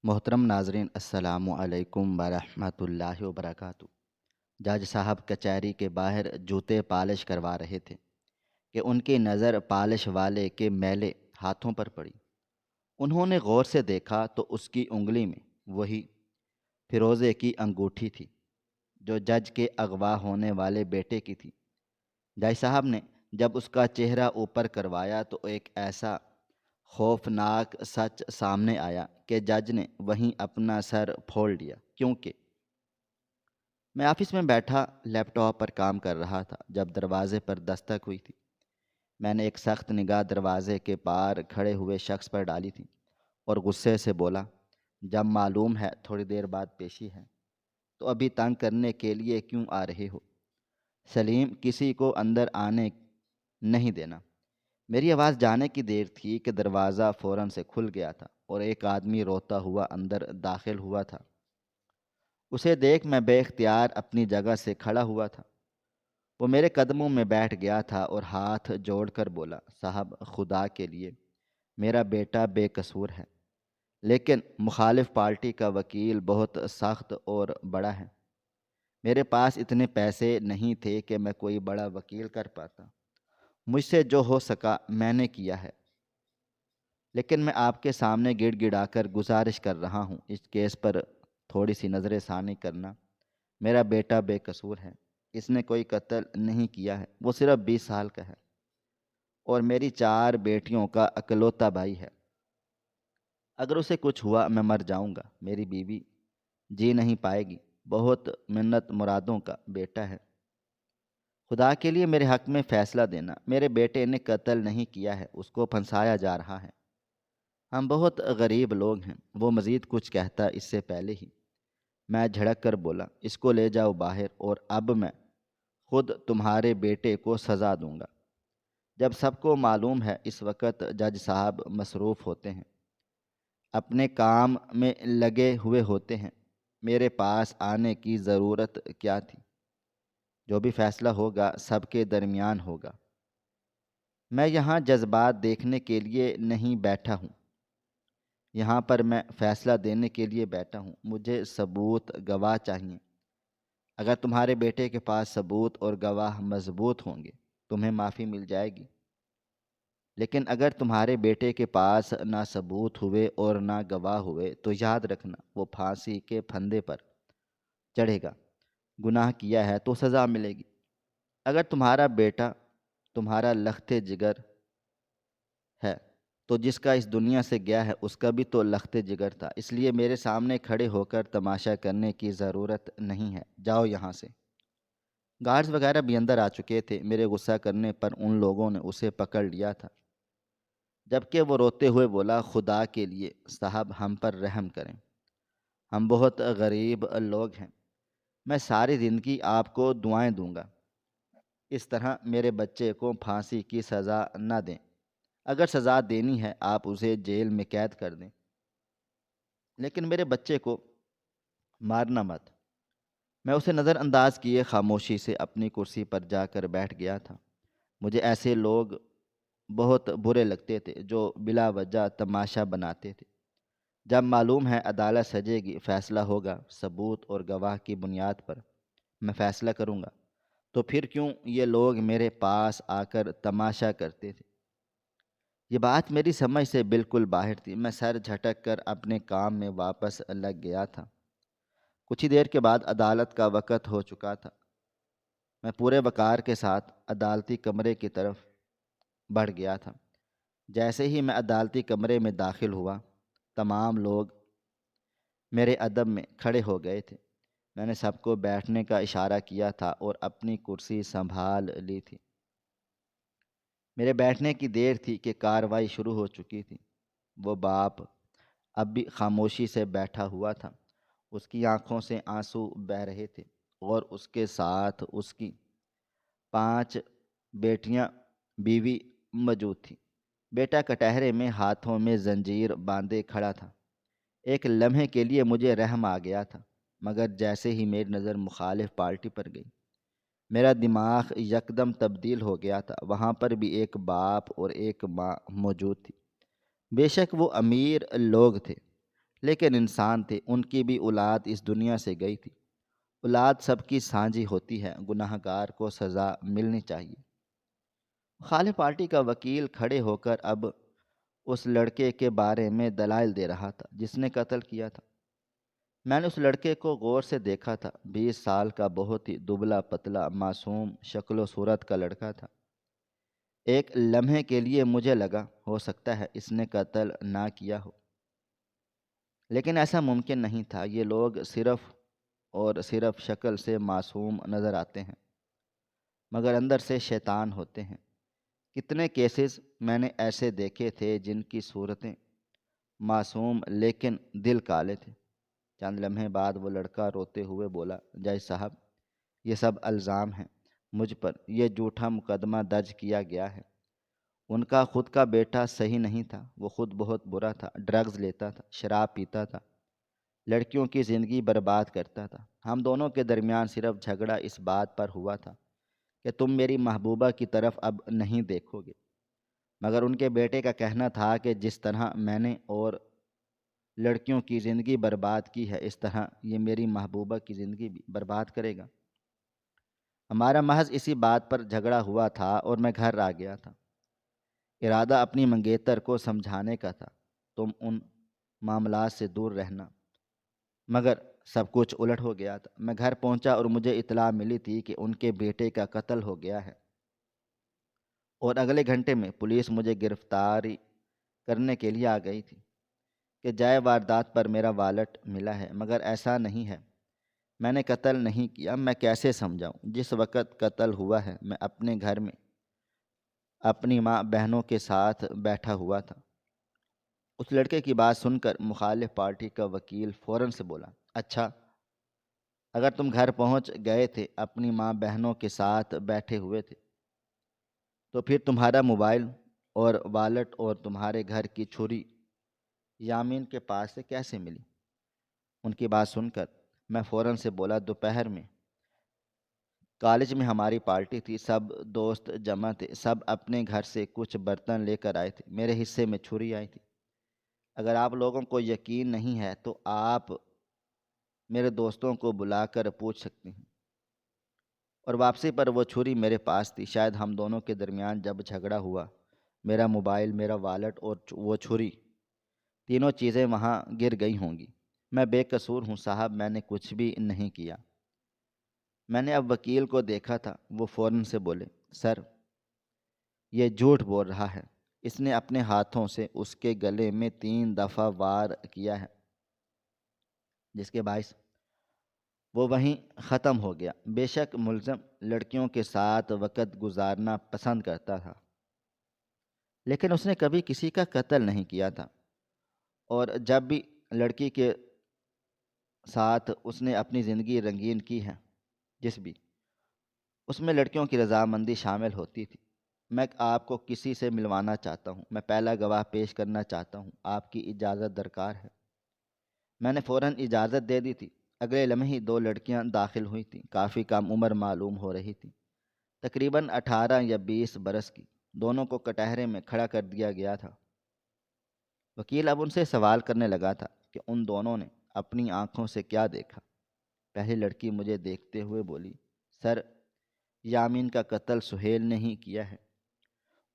محترم ناظرین السلام علیکم ورحمۃ اللہ وبرکاتہ۔ جج صاحب کچہری کے باہر جوتے پالش کروا رہے تھے کہ ان کی نظر پالش والے کے میلے ہاتھوں پر پڑی۔ انہوں نے غور سے دیکھا تو اس کی انگلی میں وہی فیروزے کی انگوٹھی تھی جو جج کے اغوا ہونے والے بیٹے کی تھی۔ جج صاحب نے جب اس کا چہرہ اوپر کروایا تو ایک ایسا خوفناک سچ سامنے آیا کہ جج نے وہیں اپنا سر پھوڑ لیا، کیونکہ میں آفس میں بیٹھا لیپ ٹاپ پر کام کر رہا تھا جب دروازے پر دستک ہوئی تھی۔ میں نے ایک سخت نگاہ دروازے کے پار کھڑے ہوئے شخص پر ڈالی تھی اور غصے سے بولا، جب معلوم ہے تھوڑی دیر بعد پیشی ہے تو ابھی تنگ کرنے کے لیے کیوں آ رہے ہو؟ سلیم، کسی کو اندر آنے نہیں دینا۔ میری آواز جانے کی دیر تھی کہ دروازہ فوراً سے کھل گیا تھا اور ایک آدمی روتا ہوا اندر داخل ہوا تھا۔ اسے دیکھ میں بے اختیار اپنی جگہ سے کھڑا ہوا تھا۔ وہ میرے قدموں میں بیٹھ گیا تھا اور ہاتھ جوڑ کر بولا، صاحب خدا کے لیے میرا بیٹا بے قصور ہے، لیکن مخالف پارٹی کا وکیل بہت سخت اور بڑا ہے۔ میرے پاس اتنے پیسے نہیں تھے کہ میں کوئی بڑا وکیل کر پاتا۔ مجھ سے جو ہو سکا میں نے کیا ہے، لیکن میں آپ کے سامنے گڑ گڑا کر گزارش کر رہا ہوں، اس کیس پر تھوڑی سی نظر ثانی کرنا۔ میرا بیٹا بے قصور ہے، اس نے کوئی قتل نہیں کیا ہے، وہ صرف 20 سال کا ہے اور میری 4 بیٹیوں کا اکلوتا بھائی ہے۔ اگر اسے کچھ ہوا میں مر جاؤں گا، میری بیوی جی نہیں پائے گی، بہت منت مرادوں کا بیٹا ہے۔ خدا کے لیے میرے حق میں فیصلہ دینا۔ میرے بیٹے نے قتل نہیں کیا ہے، اس کو پھنسایا جا رہا ہے۔ ہم بہت غریب لوگ ہیں۔ وہ مزید کچھ کہتا اس سے پہلے ہی میں جھڑک کر بولا، اس کو لے جاؤ باہر اور اب میں خود تمہارے بیٹے کو سزا دوں گا۔ جب سب کو معلوم ہے اس وقت جج صاحب مصروف ہوتے ہیں، اپنے کام میں لگے ہوئے ہوتے ہیں، میرے پاس آنے کی ضرورت کیا تھی؟ جو بھی فیصلہ ہوگا سب کے درمیان ہوگا۔ میں یہاں جذبات دیکھنے کے لیے نہیں بیٹھا ہوں، یہاں پر میں فیصلہ دینے کے لیے بیٹھا ہوں۔ مجھے ثبوت، گواہ چاہیے۔ اگر تمہارے بیٹے کے پاس ثبوت اور گواہ مضبوط ہوں گے تمہیں معافی مل جائے گی، لیکن اگر تمہارے بیٹے کے پاس نہ ثبوت ہوئے اور نہ گواہ ہوئے تو یاد رکھنا وہ پھانسی کے پھندے پر چڑھے گا۔ گناہ کیا ہے تو سزا ملے گی۔ اگر تمہارا بیٹا تمہارا لخت جگر ہے تو جس کا اس دنیا سے گیا ہے اس کا بھی تو لخت جگر تھا، اس لیے میرے سامنے کھڑے ہو کر تماشا کرنے کی ضرورت نہیں ہے، جاؤ یہاں سے۔ گارڈز وغیرہ بھی اندر آ چکے تھے۔ میرے غصہ کرنے پر ان لوگوں نے اسے پکڑ لیا تھا، جبکہ وہ روتے ہوئے بولا، خدا کے لیے صاحب ہم پر رحم کریں، ہم بہت غریب لوگ ہیں، میں ساری زندگی آپ کو دعائیں دوں گا، اس طرح میرے بچے کو پھانسی کی سزا نہ دیں۔ اگر سزا دینی ہے آپ اسے جیل میں قید کر دیں، لیکن میرے بچے کو مارنا مت۔ میں اسے نظر انداز کیے خاموشی سے اپنی کرسی پر جا کر بیٹھ گیا تھا۔ مجھے ایسے لوگ بہت برے لگتے تھے جو بلا وجہ تماشا بناتے تھے۔ جب معلوم ہے عدالت سجے گی، فیصلہ ہوگا، ثبوت اور گواہ کی بنیاد پر میں فیصلہ کروں گا، تو پھر کیوں یہ لوگ میرے پاس آ کر تماشا کرتے تھے؟ یہ بات میری سمجھ سے بالکل باہر تھی۔ میں سر جھٹک کر اپنے کام میں واپس لگ گیا تھا۔ کچھ ہی دیر کے بعد عدالت کا وقت ہو چکا تھا۔ میں پورے وقار کے ساتھ عدالتی کمرے کی طرف بڑھ گیا تھا۔ جیسے ہی میں عدالتی کمرے میں داخل ہوا، تمام لوگ میرے ادب میں کھڑے ہو گئے تھے۔ میں نے سب کو بیٹھنے کا اشارہ کیا تھا اور اپنی کرسی سنبھال لی تھی۔ میرے بیٹھنے کی دیر تھی کہ کارروائی شروع ہو چکی تھی۔ وہ باپ اب بھی خاموشی سے بیٹھا ہوا تھا۔ اس کی آنکھوں سے آنسو بہہ رہے تھے اور اس کے ساتھ اس کی 5 بیٹیاں، بیوی موجود تھی۔ بیٹا کٹہرے میں ہاتھوں میں زنجیر باندھے کھڑا تھا۔ ایک لمحے کے لیے مجھے رحم آ گیا تھا، مگر جیسے ہی میری نظر مخالف پارٹی پر گئی، میرا دماغ یکدم تبدیل ہو گیا تھا۔ وہاں پر بھی ایک باپ اور ایک ماں موجود تھی۔ بے شک وہ امیر لوگ تھے، لیکن انسان تھے، ان کی بھی اولاد اس دنیا سے گئی تھی۔ اولاد سب کی سانجھی ہوتی ہے، گناہ گار کو سزا ملنی چاہیے۔ مخالف پارٹی کا وکیل کھڑے ہو کر اب اس لڑکے کے بارے میں دلائل دے رہا تھا جس نے قتل کیا تھا۔ میں نے اس لڑکے کو غور سے دیکھا تھا، 20 سال کا، بہت ہی دبلا پتلا، معصوم شکل و صورت کا لڑکا تھا۔ ایک لمحے کے لیے مجھے لگا ہو سکتا ہے اس نے قتل نہ کیا ہو، لیکن ایسا ممکن نہیں تھا۔ یہ لوگ صرف اور صرف شکل سے معصوم نظر آتے ہیں مگر اندر سے شیطان ہوتے ہیں۔ کتنے کیسز میں نے ایسے دیکھے تھے جن کی صورتیں معصوم لیکن دل کالے تھے۔ چند لمحے بعد وہ لڑکا روتے ہوئے بولا، جج صاحب، یہ سب الزام ہیں مجھ پر، یہ جھوٹا مقدمہ درج کیا گیا ہے۔ ان کا خود کا بیٹا صحیح نہیں تھا، وہ خود بہت برا تھا، ڈرگز لیتا تھا، شراب پیتا تھا، لڑکیوں کی زندگی برباد کرتا تھا۔ ہم دونوں کے درمیان صرف جھگڑا اس بات پر ہوا تھا کہ تم میری محبوبہ کی طرف اب نہیں دیکھو گے، مگر ان کے بیٹے کا کہنا تھا کہ جس طرح میں نے اور لڑکیوں کی زندگی برباد کی ہے اس طرح یہ میری محبوبہ کی زندگی بھی برباد کرے گا۔ ہمارا محض اسی بات پر جھگڑا ہوا تھا اور میں گھر آ گیا تھا۔ ارادہ اپنی منگیتر کو سمجھانے کا تھا، تم ان معاملات سے دور رہنا، مگر سب کچھ الٹ ہو گیا تھا۔ میں گھر پہنچا اور مجھے اطلاع ملی تھی کہ ان کے بیٹے کا قتل ہو گیا ہے، اور اگلے گھنٹے میں پولیس مجھے گرفتاری کرنے کے لیے آ گئی تھی کہ جائے واردات پر میرا والٹ ملا ہے، مگر ایسا نہیں ہے، میں نے قتل نہیں کیا۔ میں کیسے سمجھاؤں؟ جس وقت قتل ہوا ہے میں اپنے گھر میں اپنی ماں بہنوں کے ساتھ بیٹھا ہوا تھا۔ اس لڑکے کی بات سن کر مخالف پارٹی کا وکیل فوراً سے بولا، اچھا، اگر تم گھر پہنچ گئے تھے، اپنی ماں بہنوں کے ساتھ بیٹھے ہوئے تھے، تو پھر تمہارا موبائل اور والٹ اور تمہارے گھر کی چھری یامین کے پاس سے کیسے ملی؟ ان کی بات سن کر میں فوراً سے بولا، دوپہر میں کالج میں ہماری پارٹی تھی، سب دوست جمع تھے، سب اپنے گھر سے کچھ برتن لے کر آئے تھے، میرے حصے میں چھری آئی تھی۔ اگر آپ لوگوں کو یقین نہیں ہے تو آپ میرے دوستوں کو بلا کر پوچھ سکتے ہیں، اور واپسی پر وہ چھری میرے پاس تھی۔ شاید ہم دونوں کے درمیان جب جھگڑا ہوا، میرا موبائل، میرا والٹ اور وہ چھری، تینوں چیزیں وہاں گر گئی ہوں گی۔ میں بے قصور ہوں صاحب، میں نے کچھ بھی نہیں کیا۔ میں نے اب وکیل کو دیکھا تھا، وہ فوراً سے بولے، سر، یہ جھوٹ بول رہا ہے، اس نے اپنے ہاتھوں سے اس کے گلے میں 3 دفعہ وار کیا ہے، جس کے باعث وہ وہیں ختم ہو گیا۔ بے شک ملزم لڑکیوں کے ساتھ وقت گزارنا پسند کرتا تھا، لیکن اس نے کبھی کسی کا قتل نہیں کیا تھا، اور جب بھی لڑکی کے ساتھ اس نے اپنی زندگی رنگین کی ہے، جس بھی اس میں لڑکیوں کی رضامندی شامل ہوتی تھی۔ میں آپ کو کسی سے ملوانا چاہتا ہوں، میں پہلا گواہ پیش کرنا چاہتا ہوں، آپ کی اجازت درکار ہے۔ میں نے فوراً اجازت دے دی تھی۔ اگلے لمحے ہی 2 لڑکیاں داخل ہوئی تھیں، کافی کم عمر معلوم ہو رہی تھیں، تقریباً 18 یا 20 برس کی۔ دونوں کو کٹہرے میں کھڑا کر دیا گیا تھا۔ وکیل اب ان سے سوال کرنے لگا تھا کہ ان دونوں نے اپنی آنکھوں سے کیا دیکھا۔ پہلی لڑکی مجھے دیکھتے ہوئے بولی، سر، یامین کا قتل سہیل نے ہی کیا ہے۔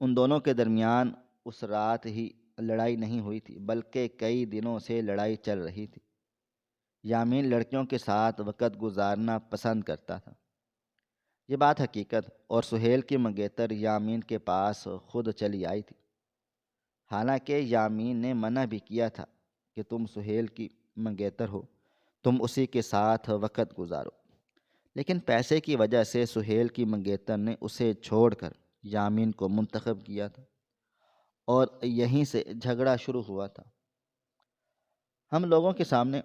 ان دونوں کے درمیان اس رات ہی لڑائی نہیں ہوئی تھی، بلکہ کئی دنوں سے لڑائی چل رہی تھی۔ یامین لڑکیوں کے ساتھ وقت گزارنا پسند کرتا تھا، یہ بات حقیقت، اور سہیل کی منگیتر یامین کے پاس خود چلی آئی تھی۔ حالانکہ یامین نے منع بھی کیا تھا کہ تم سہیل کی منگیتر ہو، تم اسی کے ساتھ وقت گزارو، لیکن پیسے کی وجہ سے سہیل کی منگیتر نے اسے چھوڑ کر یامین کو منتخب کیا تھا، اور یہیں سے جھگڑا شروع ہوا تھا۔ ہم لوگوں کے سامنے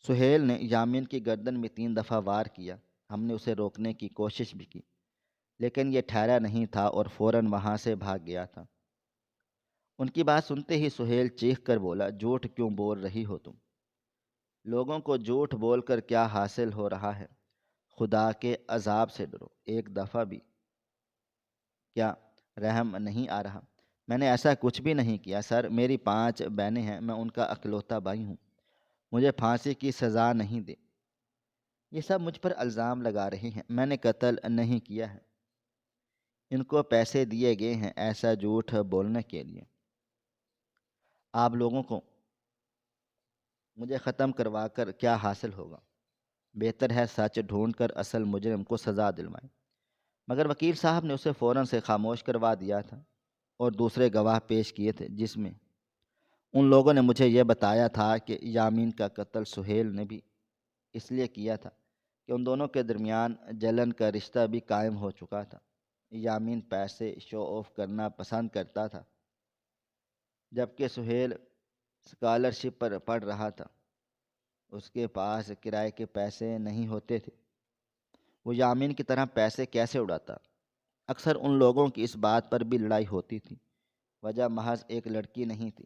سہیل نے یامین کی گردن میں 3 دفعہ وار کیا۔ ہم نے اسے روکنے کی کوشش بھی کی، لیکن یہ ٹھہرا نہیں تھا اور فوراً وہاں سے بھاگ گیا تھا۔ ان کی بات سنتے ہی سہیل چیخ کر بولا، جھوٹ کیوں بول رہی ہو تم؟ لوگوں کو جھوٹ بول کر کیا حاصل ہو رہا ہے؟ خدا کے عذاب سے ڈرو، ایک دفعہ بھی کیا رحم نہیں آ رہا؟ میں نے ایسا کچھ بھی نہیں کیا سر، میری 5 بہنیں ہیں، میں ان کا اکلوتا بھائی ہوں، مجھے پھانسی کی سزا نہیں دے۔ یہ سب مجھ پر الزام لگا رہے ہیں، میں نے قتل نہیں کیا ہے، ان کو پیسے دیے گئے ہیں ایسا جھوٹ بولنے کے لیے۔ آپ لوگوں کو مجھے ختم کروا کر کیا حاصل ہوگا؟ بہتر ہے سچ ڈھونڈ کر اصل مجرم کو سزا دلوائیں۔ مگر وکیل صاحب نے اسے فوراً سے خاموش کروا دیا تھا اور دوسرے گواہ پیش کیے تھے، جس میں ان لوگوں نے مجھے یہ بتایا تھا کہ یامین کا قتل سہیل نے بھی اس لیے کیا تھا کہ ان دونوں کے درمیان جلن کا رشتہ بھی قائم ہو چکا تھا۔ یامین پیسے شو آف کرنا پسند کرتا تھا، جبکہ سہیل اسکالرشپ پر پڑھ رہا تھا، اس کے پاس کرائے کے پیسے نہیں ہوتے تھے، وہ یامین کی طرح پیسے کیسے اڑاتا؟ اکثر ان لوگوں کی اس بات پر بھی لڑائی ہوتی تھی۔ وجہ محض ایک لڑکی نہیں تھی،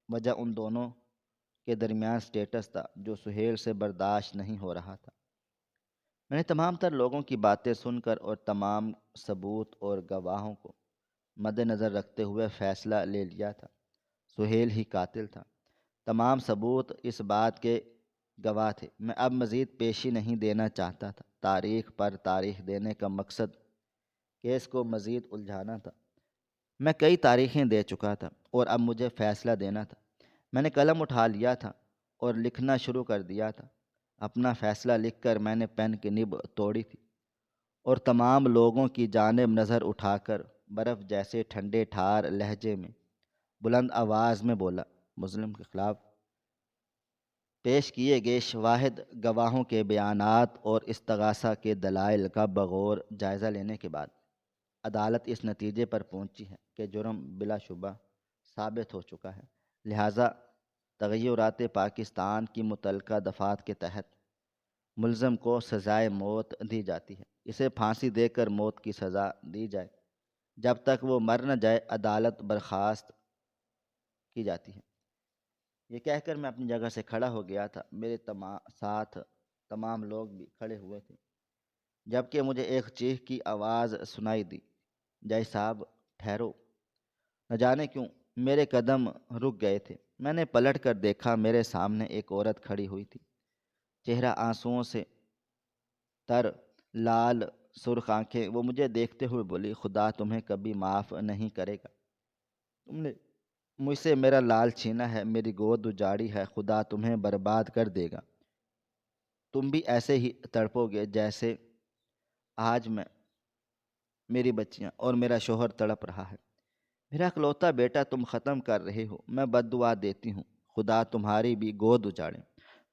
وجہ ان دونوں کے درمیان سٹیٹس تھا جو سہیل سے برداشت نہیں ہو رہا تھا۔ میں نے تمام تر لوگوں کی باتیں سن کر اور تمام ثبوت اور گواہوں کو مد نظر رکھتے ہوئے فیصلہ لے لیا تھا، سہیل ہی قاتل تھا۔ تمام ثبوت اس بات کے گواہ تھے۔ میں اب مزید پیشی نہیں دینا چاہتا تھا، تاریخ پر تاریخ دینے کا مقصد کیس کو مزید الجھانا تھا۔ میں کئی تاریخیں دے چکا تھا اور اب مجھے فیصلہ دینا تھا۔ میں نے قلم اٹھا لیا تھا اور لکھنا شروع کر دیا تھا۔ اپنا فیصلہ لکھ کر میں نے پین کی نب توڑی تھی اور تمام لوگوں کی جانب نظر اٹھا کر برف جیسے ٹھنڈے ٹھار لہجے میں بلند آواز میں بولا، مظلوم کے خلاف پیش کیے گئے شواہد، گواہوں کے بیانات اور استغاثہ کے دلائل کا بغور جائزہ لینے کے بعد عدالت اس نتیجے پر پہنچی ہے کہ جرم بلا شبہ ثابت ہو چکا ہے، لہٰذا تغیرات پاکستان کی متعلقہ دفعات کے تحت ملزم کو سزائے موت دی جاتی ہے۔ اسے پھانسی دے کر موت کی سزا دی جائے، جب تک وہ مر نہ جائے عدالت برخاست کی جاتی ہے۔ یہ کہہ کر میں اپنی جگہ سے کھڑا ہو گیا تھا، میرے ساتھ تمام لوگ بھی کھڑے ہوئے تھے، جبکہ مجھے ایک چیخ کی آواز سنائی دی، جج صاحب ٹھہرو۔ نہ جانے کیوں میرے قدم رک گئے تھے۔ میں نے پلٹ کر دیکھا، میرے سامنے ایک عورت کھڑی ہوئی تھی، چہرہ آنسوؤں سے تر، لال سرخ آنکھیں۔ وہ مجھے دیکھتے ہوئے بولی، خدا تمہیں کبھی معاف نہیں کرے گا، تم نے مجھ سے میرا لال چھینا ہے، میری گود اجاڑی ہے، خدا تمہیں برباد کر دے گا، تم بھی ایسے ہی تڑپو گے جیسے آج میں، میری بچیاں اور میرا شوہر تڑپ رہا ہے۔ میرا اکلوتا بیٹا تم ختم کر رہے ہو، میں بد دعا دیتی ہوں، خدا تمہاری بھی گود اجاڑے،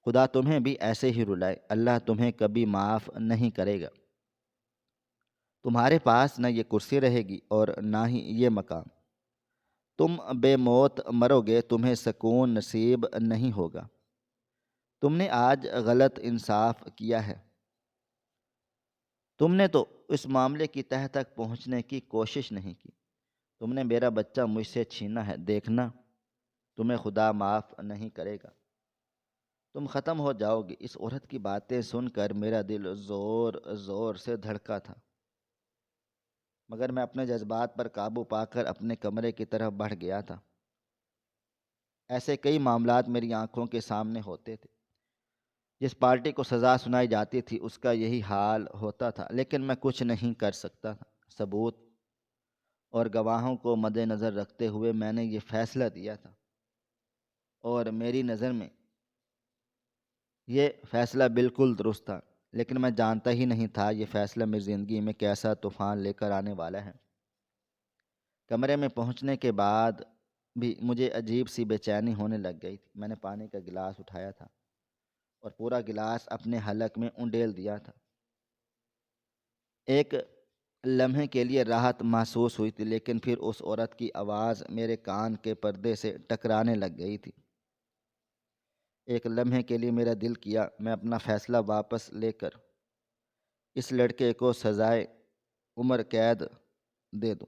خدا تمہیں بھی ایسے ہی رلائے، اللہ تمہیں کبھی معاف نہیں کرے گا، تمہارے پاس نہ یہ کرسی رہے گی اور نہ ہی یہ مقام، تم بے موت مرو گے، تمہیں سکون نصیب نہیں ہوگا، تم نے آج غلط انصاف کیا ہے، تم نے تو اس معاملے کی تہہ تک پہنچنے کی کوشش نہیں کی، تم نے میرا بچہ مجھ سے چھینا ہے، دیکھنا تمہیں خدا معاف نہیں کرے گا، تم ختم ہو جاؤ گے۔ اس عورت کی باتیں سن کر میرا دل زور زور سے دھڑکا تھا، مگر میں اپنے جذبات پر قابو پا کر اپنے کمرے کی طرف بڑھ گیا تھا۔ ایسے کئی معاملات میری آنکھوں کے سامنے ہوتے تھے، جس پارٹی کو سزا سنائی جاتی تھی اس کا یہی حال ہوتا تھا، لیکن میں کچھ نہیں کر سکتا تھا۔ ثبوت اور گواہوں کو مد نظر رکھتے ہوئے میں نے یہ فیصلہ دیا تھا، اور میری نظر میں یہ فیصلہ بالکل درست تھا، لیکن میں جانتا ہی نہیں تھا یہ فیصلہ میری زندگی میں کیسا طوفان لے کر آنے والا ہے۔ کمرے میں پہنچنے کے بعد بھی مجھے عجیب سی بے چینی ہونے لگ گئی تھی۔ میں نے پانی کا گلاس اٹھایا تھا اور پورا گلاس اپنے حلق میں انڈیل دیا تھا۔ ایک لمحے کے لیے راحت محسوس ہوئی تھی، لیکن پھر اس عورت کی آواز میرے کان کے پردے سے ٹکرانے لگ گئی تھی۔ ایک لمحے کے لیے میرا دل کیا میں اپنا فیصلہ واپس لے کر اس لڑکے کو سزائے عمر قید دے دوں،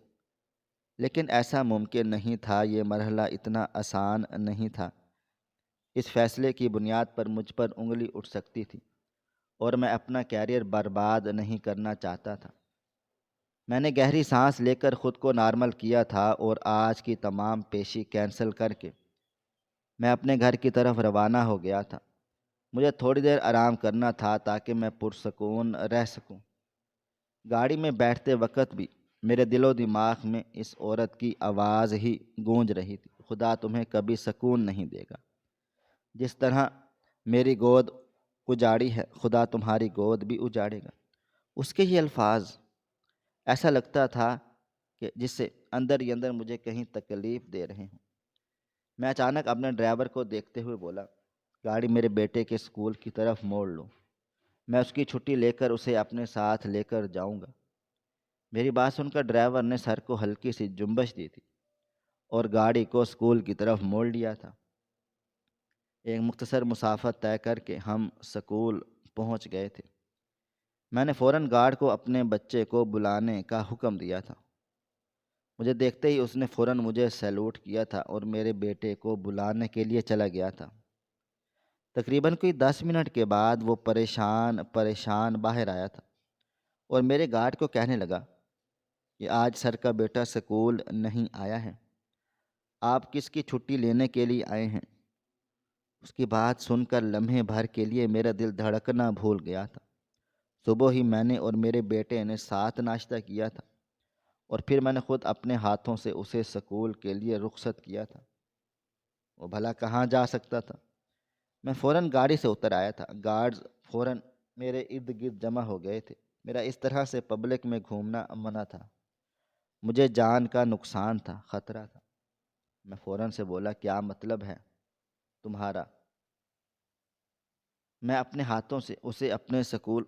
لیکن ایسا ممکن نہیں تھا، یہ مرحلہ اتنا آسان نہیں تھا۔ اس فیصلے کی بنیاد پر مجھ پر انگلی اٹھ سکتی تھی، اور میں اپنا کیریئر برباد نہیں کرنا چاہتا تھا۔ میں نے گہری سانس لے کر خود کو نارمل کیا تھا اور آج کی تمام پیشی کینسل کر کے میں اپنے گھر کی طرف روانہ ہو گیا تھا۔ مجھے تھوڑی دیر آرام کرنا تھا تاکہ میں پرسکون رہ سکوں۔ گاڑی میں بیٹھتے وقت بھی میرے دل و دماغ میں اس عورت کی آواز ہی گونج رہی تھی، خدا تمہیں کبھی سکون نہیں دے گا۔ جس طرح میری گود اجاڑی ہے، خدا تمہاری گود بھی اجاڑے گا۔ اس کے یہ الفاظ ایسا لگتا تھا کہ جس سے اندر ہی اندر مجھے کہیں تکلیف دے رہے ہوں۔ میں اچانک اپنے ڈرائیور کو دیکھتے ہوئے بولا، گاڑی میرے بیٹے کے اسکول کی طرف موڑ لو، میں اس کی چھٹی لے کر اسے اپنے ساتھ لے کر جاؤں گا۔ میری بات سن کر ڈرائیور نے سر کو ہلکی سی جنبش دی تھی اور گاڑی کو اسکول کی طرف موڑ لیا تھا۔ ایک مختصر مسافت طے کر کے ہم اسکول پہنچ گئے تھے۔ میں نے فوراً گارڈ کو اپنے بچے کو بلانے کا حکم دیا تھا۔ مجھے دیکھتے ہی اس نے فوراً مجھے سیلوٹ کیا تھا اور میرے بیٹے کو بلانے کے لیے چلا گیا تھا۔ تقریباً کوئی 10 منٹ کے بعد وہ پریشان باہر آیا تھا اور میرے گارڈ کو کہنے لگا کہ آج سر کا بیٹا اسکول نہیں آیا ہے، آپ کس کی چھٹی لینے کے لیے آئے ہیں؟ اس کی بات سن کر لمحے بھر کے لیے میرا دل دھڑکنا بھول گیا تھا۔ صبح ہی میں نے اور میرے بیٹے نے ساتھ ناشتہ کیا تھا اور پھر میں نے خود اپنے ہاتھوں سے اسے اسکول کے لیے رخصت کیا تھا۔ وہ بھلا کہاں جا سکتا تھا؟ میں فوراً گاڑی سے اتر آیا تھا۔ گارڈز فوراً میرے ارد گرد جمع ہو گئے تھے۔ میرا اس طرح سے پبلک میں گھومنا منع تھا۔ مجھے جان کا نقصان تھا، خطرہ تھا۔ میں فوراً سے بولا، کیا مطلب ہے تمہارا؟ میں اپنے ہاتھوں سے اسے اپنے سکول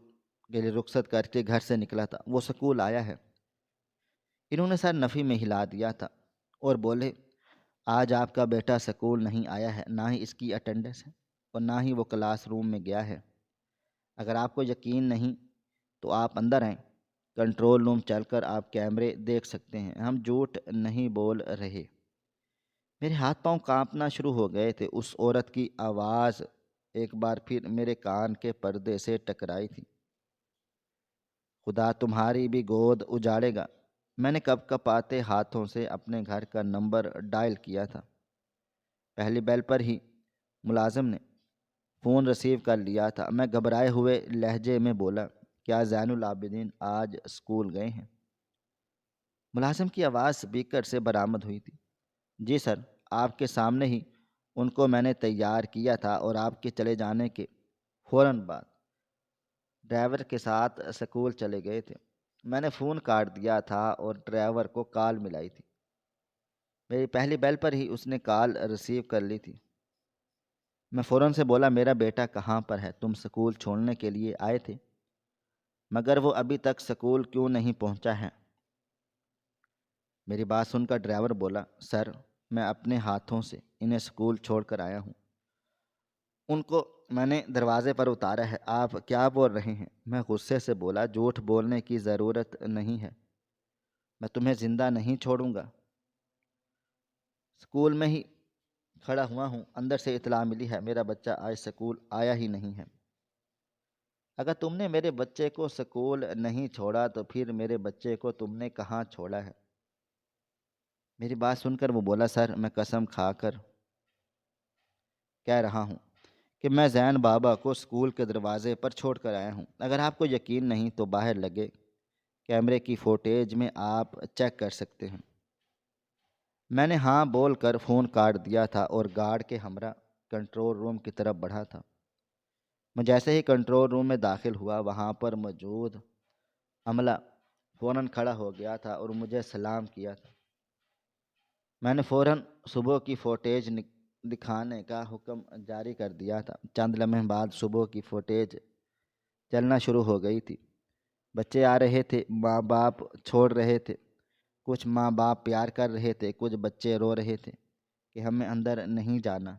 کے لیے رخصت کر کے گھر سے نکلا تھا۔ وہ سکول آیا ہے؟ انہوں نے سر نفی میں ہلا دیا تھا اور بولے، آج آپ کا بیٹا سکول نہیں آیا ہے، نہ ہی اس کی اٹینڈنس ہے اور نہ ہی وہ کلاس روم میں گیا ہے۔ اگر آپ کو یقین نہیں تو آپ اندر آئیں، کنٹرول روم چل کر آپ کیمرے دیکھ سکتے ہیں، ہم جھوٹ نہیں بول رہے۔ میرے ہاتھ پاؤں کانپنا شروع ہو گئے تھے۔ اس عورت کی آواز ایک بار پھر میرے کان کے پردے سے ٹکرائی تھی، خدا تمہاری بھی گود اجاڑے گا۔ میں نے کپ کپاتے ہاتھوں سے اپنے گھر کا نمبر ڈائل کیا تھا۔ پہلی بیل پر ہی ملازم نے فون ریسیو کر لیا تھا۔ میں گھبرائے ہوئے لہجے میں بولا، کیا زین العابدین آج اسکول گئے ہیں؟ ملازم کی آواز اسپیکر سے برآمد ہوئی تھی، جی سر، آپ کے سامنے ہی ان کو میں نے تیار کیا تھا اور آپ کے چلے جانے کے فوراً بعد ڈرائیور کے ساتھ اسکول چلے گئے تھے۔ میں نے فون کاٹ دیا تھا اور ڈرائیور کو کال ملائی تھی۔ میری پہلی بیل پر ہی اس نے کال ریسیو کر لی تھی۔ میں فوراً سے بولا، میرا بیٹا کہاں پر ہے؟ تم سکول چھوڑنے کے لیے آئے تھے مگر وہ ابھی تک سکول کیوں نہیں پہنچا ہے؟ میری بات سن کر ڈرائیور بولا، سر میں اپنے ہاتھوں سے انہیں سکول چھوڑ کر آیا ہوں، ان کو میں نے دروازے پر اتارا ہے، آپ کیا بول رہے ہیں؟ میں غصے سے بولا، جھوٹ بولنے کی ضرورت نہیں ہے، میں تمہیں زندہ نہیں چھوڑوں گا۔ سکول میں ہی کھڑا ہوا ہوں، اندر سے اطلاع ملی ہے میرا بچہ آج سکول آیا ہی نہیں ہے۔ اگر تم نے میرے بچے کو سکول نہیں چھوڑا تو پھر میرے بچے کو تم نے کہاں چھوڑا ہے؟ میری بات سن کر وہ بولا، سر میں قسم کھا کر کہہ رہا ہوں کہ میں زین بابا کو اسکول کے دروازے پر چھوڑ کر آیا ہوں۔ اگر آپ کو یقین نہیں تو باہر لگے کیمرے کی فوٹیج میں آپ چیک کر سکتے ہیں۔ میں نے ہاں بول کر فون کاٹ دیا تھا اور گارڈ کے ہمراہ کنٹرول روم کی طرف بڑھا تھا۔ میں جیسے ہی کنٹرول روم میں داخل ہوا، وہاں پر موجود عملہ فوراً کھڑا ہو گیا تھا اور مجھے سلام کیا تھا۔ میں نے فوراً صبح کی فوٹیج دکھانے کا حکم جاری کر دیا تھا۔ چند لمحے بعد صبح کی فوٹیج چلنا شروع ہو گئی تھی۔ بچے آ رہے تھے، ماں باپ چھوڑ رہے تھے، کچھ ماں باپ پیار کر رہے تھے، کچھ بچے رو رہے تھے کہ ہمیں اندر نہیں جانا۔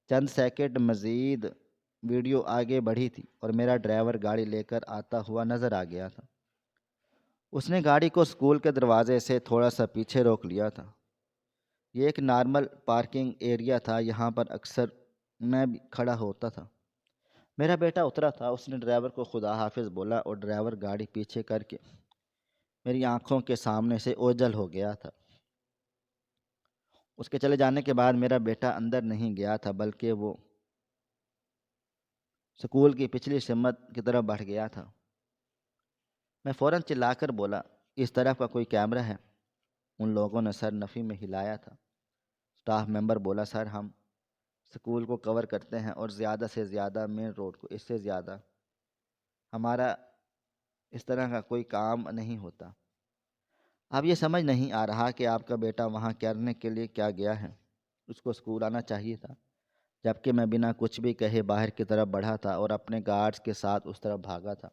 چند سیکنڈ مزید ویڈیو آگے بڑھی تھی اور میرا ڈرائیور گاڑی لے کر آتا ہوا نظر آ گیا تھا۔ اس نے گاڑی کو اسکول کے دروازے سے تھوڑا سا پیچھے روک لیا تھا۔ یہ ایک نارمل پارکنگ ایریا تھا، یہاں پر اکثر میں بھی کھڑا ہوتا تھا۔ میرا بیٹا اترا تھا، اس نے ڈرائیور کو خدا حافظ بولا اور ڈرائیور گاڑی پیچھے کر کے میری آنکھوں کے سامنے سے اوجھل ہو گیا تھا۔ اس کے چلے جانے کے بعد میرا بیٹا اندر نہیں گیا تھا، بلکہ وہ سکول کی پچھلی سمت کی طرف بڑھ گیا تھا۔ میں فوراً چلا کر بولا، اس طرف کا کوئی کیمرہ ہے؟ ان لوگوں نے سر نفی میں ہلایا تھا۔ اسٹاف ممبر بولا، سر ہم سکول کو کور کرتے ہیں اور زیادہ سے زیادہ مین روڈ کو، اس سے زیادہ ہمارا اس طرح کا کوئی کام نہیں ہوتا۔ اب یہ سمجھ نہیں آ رہا کہ آپ کا بیٹا وہاں کرنے کے لیے کیا گیا ہے۔ اس کو اسکول آنا چاہیے تھا، جبکہ میں بنا کچھ بھی کہے باہر کی طرف بڑھا تھا اور اپنے گارڈز کے ساتھ اس طرف بھاگا تھا،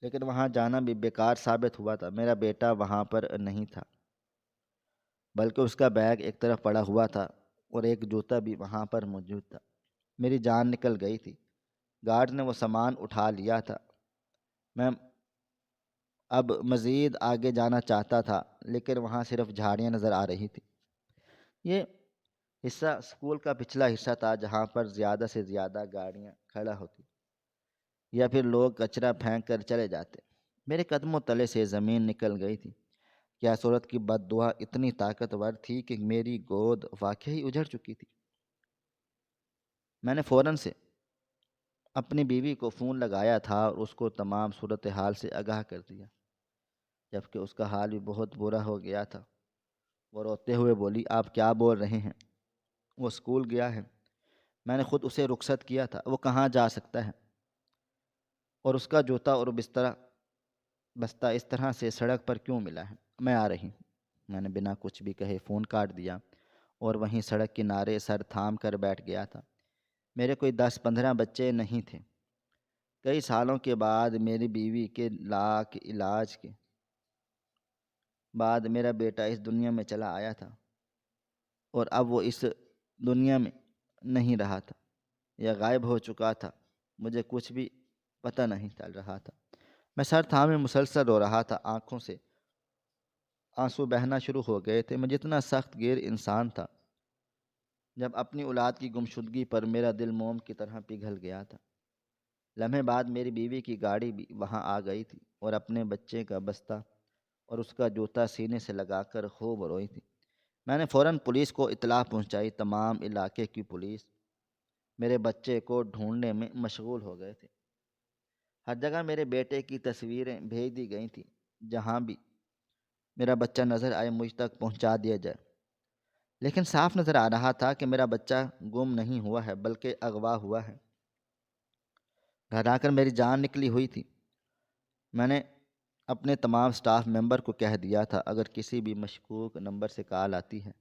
لیکن وہاں جانا بھی بیکار ثابت ہوا تھا۔ میرا بیٹا وہاں پر نہیں تھا، بلکہ اس کا بیگ ایک طرف پڑا ہوا تھا اور ایک جوتا بھی وہاں پر موجود تھا۔ میری جان نکل گئی تھی۔ گارڈ نے وہ سامان اٹھا لیا تھا۔ میں اب مزید آگے جانا چاہتا تھا، لیکن وہاں صرف جھاڑیاں نظر آ رہی تھیں۔ یہ حصہ اسکول کا پچھلا حصہ تھا، جہاں پر زیادہ سے زیادہ گاڑیاں کھڑا ہوتی یا پھر لوگ کچرا پھینک کر چلے جاتے۔ میرے قدموں تلے سے زمین نکل گئی تھی۔ کیا صورت کی بد دعا اتنی طاقتور تھی کہ میری گود واقعی اجڑ چکی تھی؟ میں نے فوراً سے اپنی بیوی کو فون لگایا تھا اور اس کو تمام صورتحال سے آگاہ کر دیا، جبکہ اس کا حال بھی بہت برا ہو گیا تھا۔ وہ روتے ہوئے بولی، آپ کیا بول رہے ہیں؟ وہ اسکول گیا ہے، میں نے خود اسے رخصت کیا تھا، وہ کہاں جا سکتا ہے؟ اور اس کا جوتا اور بستہ اس طرح سے سڑک پر کیوں ملا ہے؟ میں آ رہی ہوں۔ میں نے بنا کچھ بھی کہے فون کاٹ دیا اور وہیں سڑک کنارے سر تھام کر بیٹھ گیا تھا۔ میرے کوئی 10-15 بچے نہیں تھے۔ کئی سالوں کے بعد میری بیوی کے لاکھ علاج کے بعد میرا بیٹا اس دنیا میں چلا آیا تھا، اور اب وہ اس دنیا میں نہیں رہا تھا یا غائب ہو چکا تھا۔ مجھے کچھ بھی پتہ نہیں چل رہا تھا۔ میں سر تھامے مسلسل رو رہا تھا، آنکھوں سے آنسو بہنا شروع ہو گئے تھے۔ میں جتنا سخت گیر انسان تھا، جب اپنی اولاد کی گمشدگی پر میرا دل موم کی طرح پگھل گیا تھا۔ لمحے بعد میری بیوی کی گاڑی بھی وہاں آ گئی تھی اور اپنے بچے کا بستہ اور اس کا جوتا سینے سے لگا کر خوب روئی تھی۔ میں نے فوراً پولیس کو اطلاع پہنچائی۔ تمام علاقے کی پولیس میرے بچے کو ڈھونڈنے میں مشغول ہو گئے تھے۔ ہر جگہ میرے بیٹے کی تصویریں بھیج دی گئی تھیں۔ جہاں بھی میرا بچہ نظر آئے مجھ تک پہنچا دیا جائے، لیکن صاف نظر آ رہا تھا کہ میرا بچہ گم نہیں ہوا ہے، بلکہ اغوا ہوا ہے۔ گھر آ کر میری جان نکلی ہوئی تھی۔ میں نے اپنے تمام سٹاف ممبر کو کہہ دیا تھا، اگر کسی بھی مشکوک نمبر سے کال آتی ہے،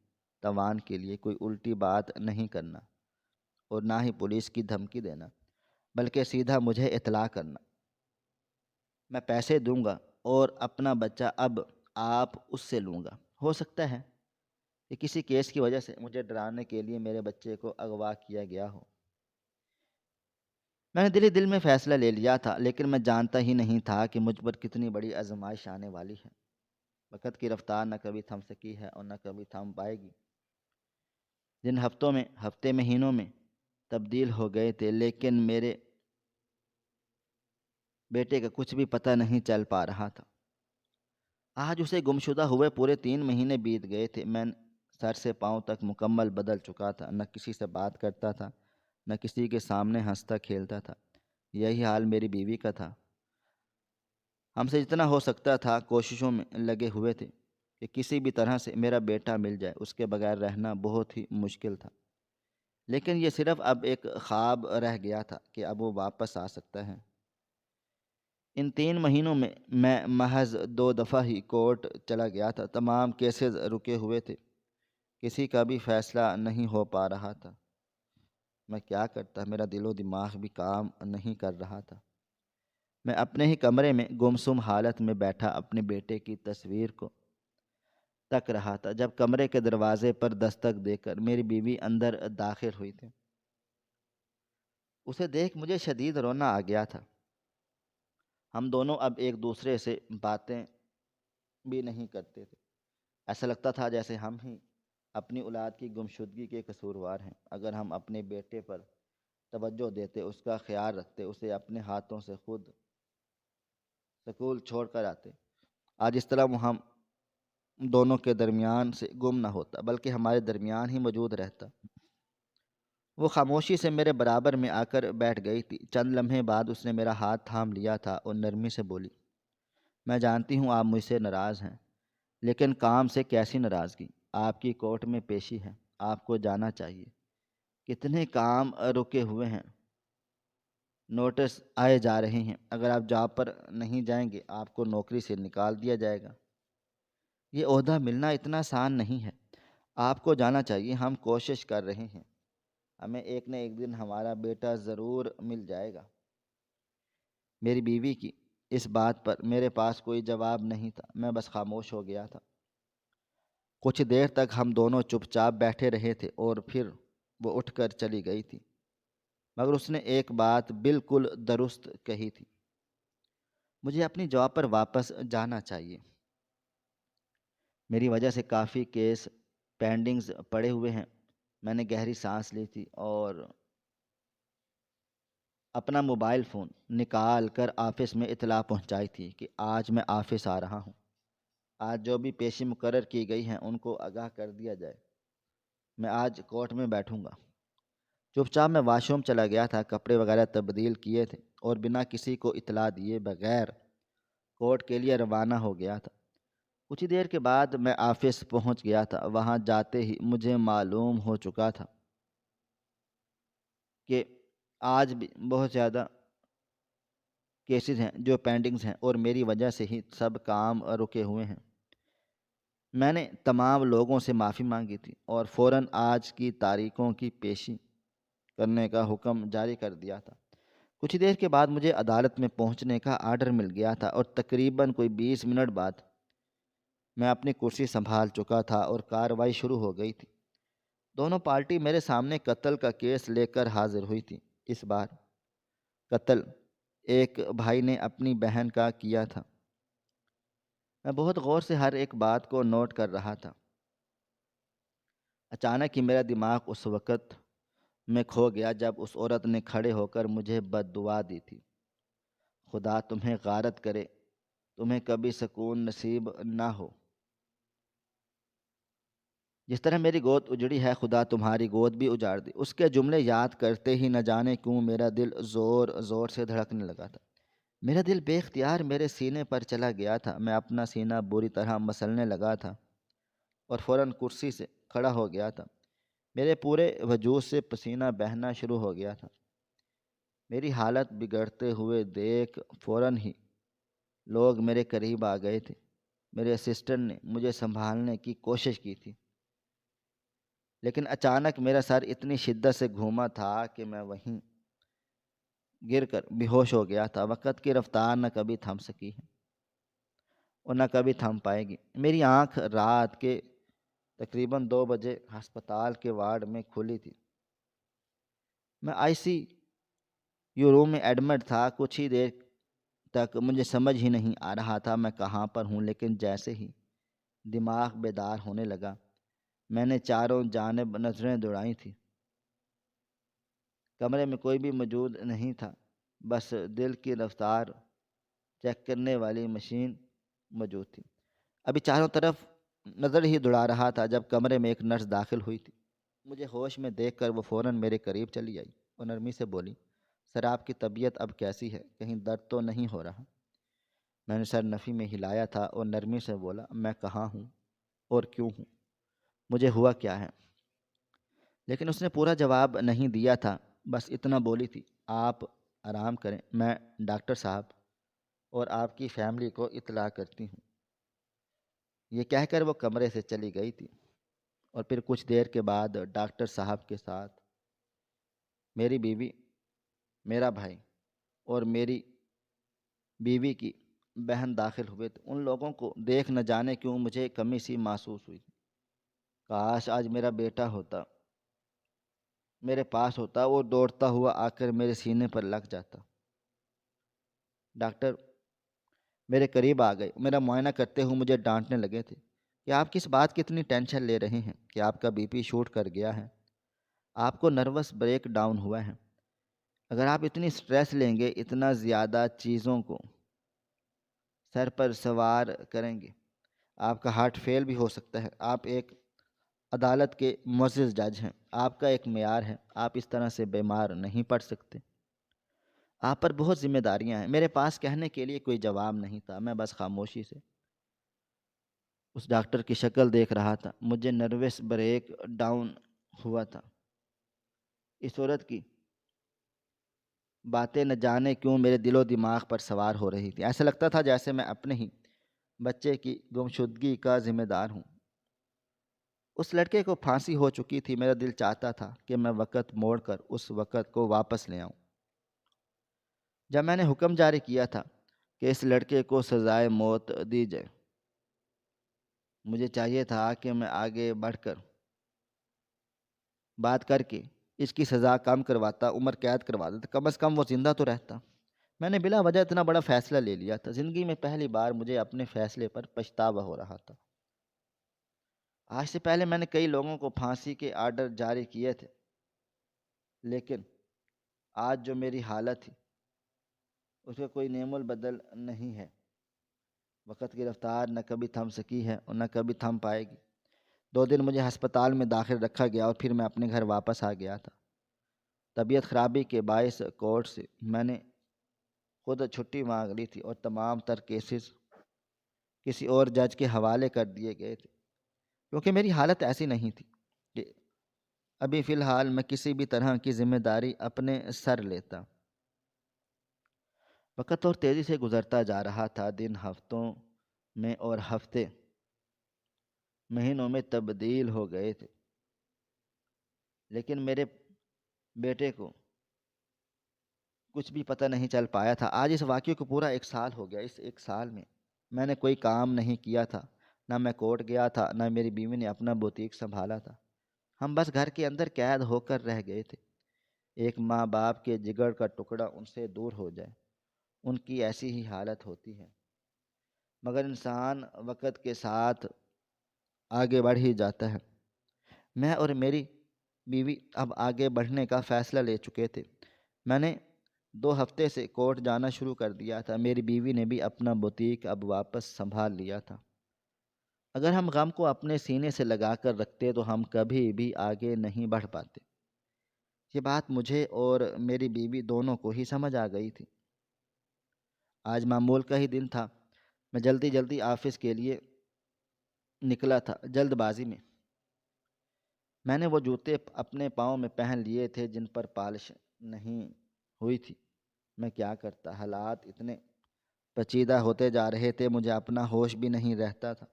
تاوان کے لیے کوئی الٹی بات نہیں کرنا اور نہ ہی پولیس کی دھمکی دینا، بلکہ سیدھا مجھے اطلاع کرنا۔ میں پیسے دوں گا اور اپنا بچہ اب آپ اس سے لوں گا۔ ہو سکتا ہے کہ کسی کیس کی وجہ سے مجھے ڈرانے کے لیے میرے بچے کو اغوا کیا گیا ہو۔ میں نے دل ہی دل میں فیصلہ لے لیا تھا، لیکن میں جانتا ہی نہیں تھا کہ مجھ پر کتنی بڑی آزمائش آنے والی ہے۔ وقت کی رفتار نہ کبھی تھم سکی ہے اور نہ کبھی تھم پائے گی۔ جن ہفتے مہینوں میں تبدیل ہو گئے تھے، لیکن میرے بیٹے کا کچھ بھی پتہ نہیں چل پا رہا تھا۔ آج اسے گمشدہ ہوئے پورے 3 مہینے بیت گئے تھے۔ میں سر سے پاؤں تک مکمل بدل چکا تھا، نہ کسی سے بات کرتا تھا، نہ کسی کے سامنے ہنستا کھیلتا تھا۔ یہی حال میری بیوی کا تھا۔ ہم سے جتنا ہو سکتا تھا کوششوں میں لگے ہوئے تھے کہ کسی بھی طرح سے میرا بیٹا مل جائے۔ اس کے بغیر رہنا بہت ہی مشکل تھا، لیکن یہ صرف اب ایک خواب رہ گیا تھا کہ اب وہ واپس آ سکتا ہے۔ ان 3 مہینوں میں میں محض 2 دفعہ ہی کورٹ چلا گیا تھا۔ تمام کیسز رکے ہوئے تھے، کسی کا بھی فیصلہ نہیں ہو پا رہا تھا۔ میں کیا کرتا؟ میرا دل و دماغ بھی کام نہیں کر رہا تھا۔ میں اپنے ہی کمرے میں گمسم حالت میں بیٹھا اپنے بیٹے کی تصویر کو تک رہا تھا، جب کمرے کے دروازے پر دستک دے کر میری بیوی اندر داخل ہوئی تھی۔ اسے دیکھ مجھے شدید رونا آ گیا تھا۔ ہم دونوں اب ایک دوسرے سے باتیں بھی نہیں کرتے تھے۔ ایسا لگتا تھا جیسے ہم ہی اپنی اولاد کی گمشدگی کے قصوروار ہیں۔ اگر ہم اپنے بیٹے پر توجہ دیتے، اس کا خیال رکھتے، اسے اپنے ہاتھوں سے خود سکول چھوڑ کر آتے، آج اس طرح وہ ہم دونوں کے درمیان سے گم نہ ہوتا بلکہ ہمارے درمیان ہی موجود رہتا۔ وہ خاموشی سے میرے برابر میں آ کر بیٹھ گئی تھی۔ چند لمحے بعد اس نے میرا ہاتھ تھام لیا تھا اور نرمی سے بولی، میں جانتی ہوں آپ مجھ سے ناراض ہیں، لیکن کام سے کیسی ناراضگی؟ آپ کی کورٹ میں پیشی ہے، آپ کو جانا چاہیے۔ کتنے کام رکے ہوئے ہیں، نوٹس آئے جا رہے ہیں، اگر آپ جاب پر نہیں جائیں گے آپ کو نوکری سے نکال دیا جائے گا۔ یہ عہدہ ملنا اتنا آسان نہیں ہے، آپ کو جانا چاہیے۔ ہم کوشش کر رہے ہیں، ہمیں ایک نہ ایک دن ہمارا بیٹا ضرور مل جائے گا۔ میری بیوی کی اس بات پر میرے پاس کوئی جواب نہیں تھا، میں بس خاموش ہو گیا تھا۔ کچھ دیر تک ہم دونوں چپ چاپ بیٹھے رہے تھے اور پھر وہ اٹھ کر چلی گئی تھی، مگر اس نے ایک بات بالکل درست کہی تھی، مجھے اپنی جاب پر واپس جانا چاہیے۔ میری وجہ سے کافی کیس پینڈنگز پڑے ہوئے ہیں۔ میں نے گہری سانس لی تھی اور اپنا موبائل فون نکال کر آفس میں اطلاع پہنچائی تھی کہ آج میں آفس آ رہا ہوں، آج جو بھی پیشی مقرر کی گئی ہیں ان کو آگاہ کر دیا جائے، میں آج کورٹ میں بیٹھوں گا۔ چپ چاپ میں واش روم چلا گیا تھا، کپڑے وغیرہ تبدیل کیے تھے اور بنا کسی کو اطلاع دیے بغیر کورٹ کے لیے روانہ ہو گیا تھا۔ کچھ ہی دیر کے بعد میں آفس پہنچ گیا تھا۔ وہاں جاتے ہی مجھے معلوم ہو چکا تھا کہ آج بھی بہت زیادہ کیسز ہیں جو پینڈنگز ہیں اور میری وجہ سے ہی سب کام رکے ہوئے ہیں۔ میں نے تمام لوگوں سے معافی مانگی تھی اور فوراً آج کی تاریخوں کی پیشی کرنے کا حکم جاری کر دیا تھا۔ کچھ دیر کے بعد مجھے عدالت میں پہنچنے کا آرڈر مل گیا تھا اور تقریباً کوئی 20 منٹ بعد میں اپنی کرسی سنبھال چکا تھا اور کارروائی شروع ہو گئی تھی۔ دونوں پارٹی میرے سامنے قتل کا کیس لے کر حاضر ہوئی تھی۔ اس بار قتل ایک بھائی نے اپنی بہن کا کیا تھا۔ میں بہت غور سے ہر ایک بات کو نوٹ کر رہا تھا۔ اچانک ہی میرا دماغ اس وقت میں کھو گیا جب اس عورت نے کھڑے ہو کر مجھے بد دعا دی تھی، خدا تمہیں غارت کرے، تمہیں کبھی سکون نصیب نہ ہو۔ جس طرح میری گود اجڑی ہے خدا تمہاری گود بھی اجاڑ دی۔ اس کے جملے یاد کرتے ہی نہ جانے کیوں میرا دل زور زور سے دھڑکنے لگا تھا۔ میرا دل بے اختیار میرے سینے پر چلا گیا تھا۔ میں اپنا سینہ بری طرح مسلنے لگا تھا اور فوراً کرسی سے کھڑا ہو گیا تھا۔ میرے پورے وجود سے پسینہ بہنا شروع ہو گیا تھا۔ میری حالت بگڑتے ہوئے دیکھ فوراً ہی لوگ میرے قریب آ گئے تھے۔ میرے اسسٹنٹ نے مجھے سنبھالنے کی کوشش کی تھی، لیکن اچانک میرا سر اتنی شدت سے گھوما تھا کہ میں وہیں گر کر بے ہوش ہو گیا تھا۔ وقت کی رفتار نہ کبھی تھم سکی ہے اور نہ کبھی تھم پائے گی۔ میری آنکھ رات کے تقریباً 2 بجے ہسپتال کے وارڈ میں کھلی تھی۔ میں ICU روم میں ایڈمٹ تھا۔ کچھ ہی دیر تک مجھے سمجھ ہی نہیں آ رہا تھا میں کہاں پر ہوں، لیکن جیسے ہی دماغ بیدار ہونے لگا میں نے چاروں جانب نظریں دوڑائی تھیں۔ کمرے میں کوئی بھی موجود نہیں تھا، بس دل کی رفتار چیک کرنے والی مشین موجود تھی۔ ابھی چاروں طرف نظر ہی دوڑا رہا تھا جب کمرے میں ایک نرس داخل ہوئی تھی۔ مجھے ہوش میں دیکھ کر وہ فوراً میرے قریب چلی آئی اور نرمی سے بولی، سر آپ کی طبیعت اب کیسی ہے؟ کہیں درد تو نہیں ہو رہا؟ میں نے سر نفی میں ہلایا تھا اور نرمی سے بولا، میں کہاں ہوں اور کیوں ہوں، مجھے ہوا کیا ہے؟ لیکن اس نے پورا جواب نہیں دیا تھا، بس اتنا بولی تھی، آپ آرام کریں، میں ڈاکٹر صاحب اور آپ کی فیملی کو اطلاع کرتی ہوں۔ یہ کہہ کر وہ کمرے سے چلی گئی تھی اور پھر کچھ دیر کے بعد ڈاکٹر صاحب کے ساتھ میری بیوی، میرا بھائی اور میری بیوی کی بہن داخل ہوئے تھے۔ ان لوگوں کو دیکھ نہ جانے کیوں مجھے کمی سی محسوس ہوئی۔ کاش آج میرا بیٹا ہوتا، میرے پاس ہوتا، وہ دوڑتا ہوا آ کر میرے سینے پر لگ جاتا۔ ڈاکٹر میرے قریب آ گئے، میرا معائنہ کرتے ہوئے مجھے ڈانٹنے لگے تھے کہ آپ کس بات کی اتنی ٹینشن لے رہے ہیں کہ آپ کا BP شوٹ کر گیا ہے، آپ کو نروس بریک ڈاؤن ہوا ہے، اگر آپ اتنی سٹریس لیں گے اتنا زیادہ چیزوں کو سر پر سوار کریں گے، آپ کا ہارٹ فیل بھی ہو سکتا ہے۔ آپ ایک عدالت کے معزز جج ہیں، آپ کا ایک معیار ہے، آپ اس طرح سے بیمار نہیں پڑ سکتے۔ آپ پر بہت ذمہ داریاں ہیں۔ میرے پاس کہنے کے لیے کوئی جواب نہیں تھا، میں بس خاموشی سے اس ڈاکٹر کی شکل دیکھ رہا تھا۔ مجھے نروس بریک ڈاؤن ہوا تھا۔ اس عورت کی باتیں نہ جانے کیوں میرے دل و دماغ پر سوار ہو رہی تھی۔ ایسا لگتا تھا جیسے میں اپنے ہی بچے کی گمشدگی کا ذمہ دار ہوں۔ اس لڑکے کو پھانسی ہو چکی تھی۔ میرا دل چاہتا تھا کہ میں وقت موڑ کر اس وقت کو واپس لے آؤں جب میں نے حکم جاری کیا تھا کہ اس لڑکے کو سزائے موت دی جائے۔ مجھے چاہیے تھا کہ میں آگے بڑھ کر بات کر کے اس کی سزا کم کرواتا، عمر قید کروا دیتا، کم از کم وہ زندہ تو رہتا۔ میں نے بلا وجہ اتنا بڑا فیصلہ لے لیا تھا۔ زندگی میں پہلی بار مجھے اپنے فیصلے پر پچھتاوا ہو رہا تھا۔ آج سے پہلے میں نے کئی لوگوں کو پھانسی کے آرڈر جاری کیے تھے، لیکن آج جو میری حالت تھی اس کا کوئی نعم البدل نہیں ہے۔ وقت کی رفتار نہ کبھی تھم سکی ہے اور نہ کبھی تھم پائے گی۔ 2 دن مجھے ہسپتال میں داخل رکھا گیا اور پھر میں اپنے گھر واپس آ گیا تھا۔ طبیعت خرابی کے باعث کورٹ سے میں نے خود چھٹی مانگ لی تھی اور تمام تر کیسز کسی اور جج کے حوالے کر دیے گئے تھے، کیونکہ میری حالت ایسی نہیں تھی کہ ابھی فی الحال میں کسی بھی طرح کی ذمہ داری اپنے سر لیتا۔ وقت اور تیزی سے گزرتا جا رہا تھا۔ دن ہفتوں میں اور ہفتے مہینوں میں تبدیل ہو گئے تھے، لیکن میرے بیٹے کو کچھ بھی پتہ نہیں چل پایا تھا۔ آج اس واقعے کو پورا 1 سال ہو گیا۔ اس 1 سال میں میں نے کوئی کام نہیں کیا تھا، نہ میں کورٹ گیا تھا، نہ میری بیوی نے اپنا بوتیک سنبھالا تھا۔ ہم بس گھر کے اندر قید ہو کر رہ گئے تھے۔ ایک ماں باپ کے جگر کا ٹکڑا ان سے دور ہو جائے، ان کی ایسی ہی حالت ہوتی ہے، مگر انسان وقت کے ساتھ آگے بڑھ ہی جاتا ہے۔ میں اور میری بیوی اب آگے بڑھنے کا فیصلہ لے چکے تھے۔ میں نے 2 ہفتے سے کورٹ جانا شروع کر دیا تھا۔ میری بیوی نے بھی اپنا بوتیک اب واپس سنبھال لیا تھا۔ اگر ہم غم کو اپنے سینے سے لگا کر رکھتے تو ہم کبھی بھی آگے نہیں بڑھ پاتے۔ یہ بات مجھے اور میری بیوی دونوں کو ہی سمجھ آ گئی تھی۔ آج معمول کا ہی دن تھا۔ میں جلدی جلدی آفس کے لیے نکلا تھا۔ جلد بازی میں نے وہ جوتے اپنے پاؤں میں پہن لیے تھے جن پر پالش نہیں ہوئی تھی۔ میں کیا کرتا؟ حالات اتنے پیچیدہ ہوتے جا رہے تھے، مجھے اپنا ہوش بھی نہیں رہتا تھا۔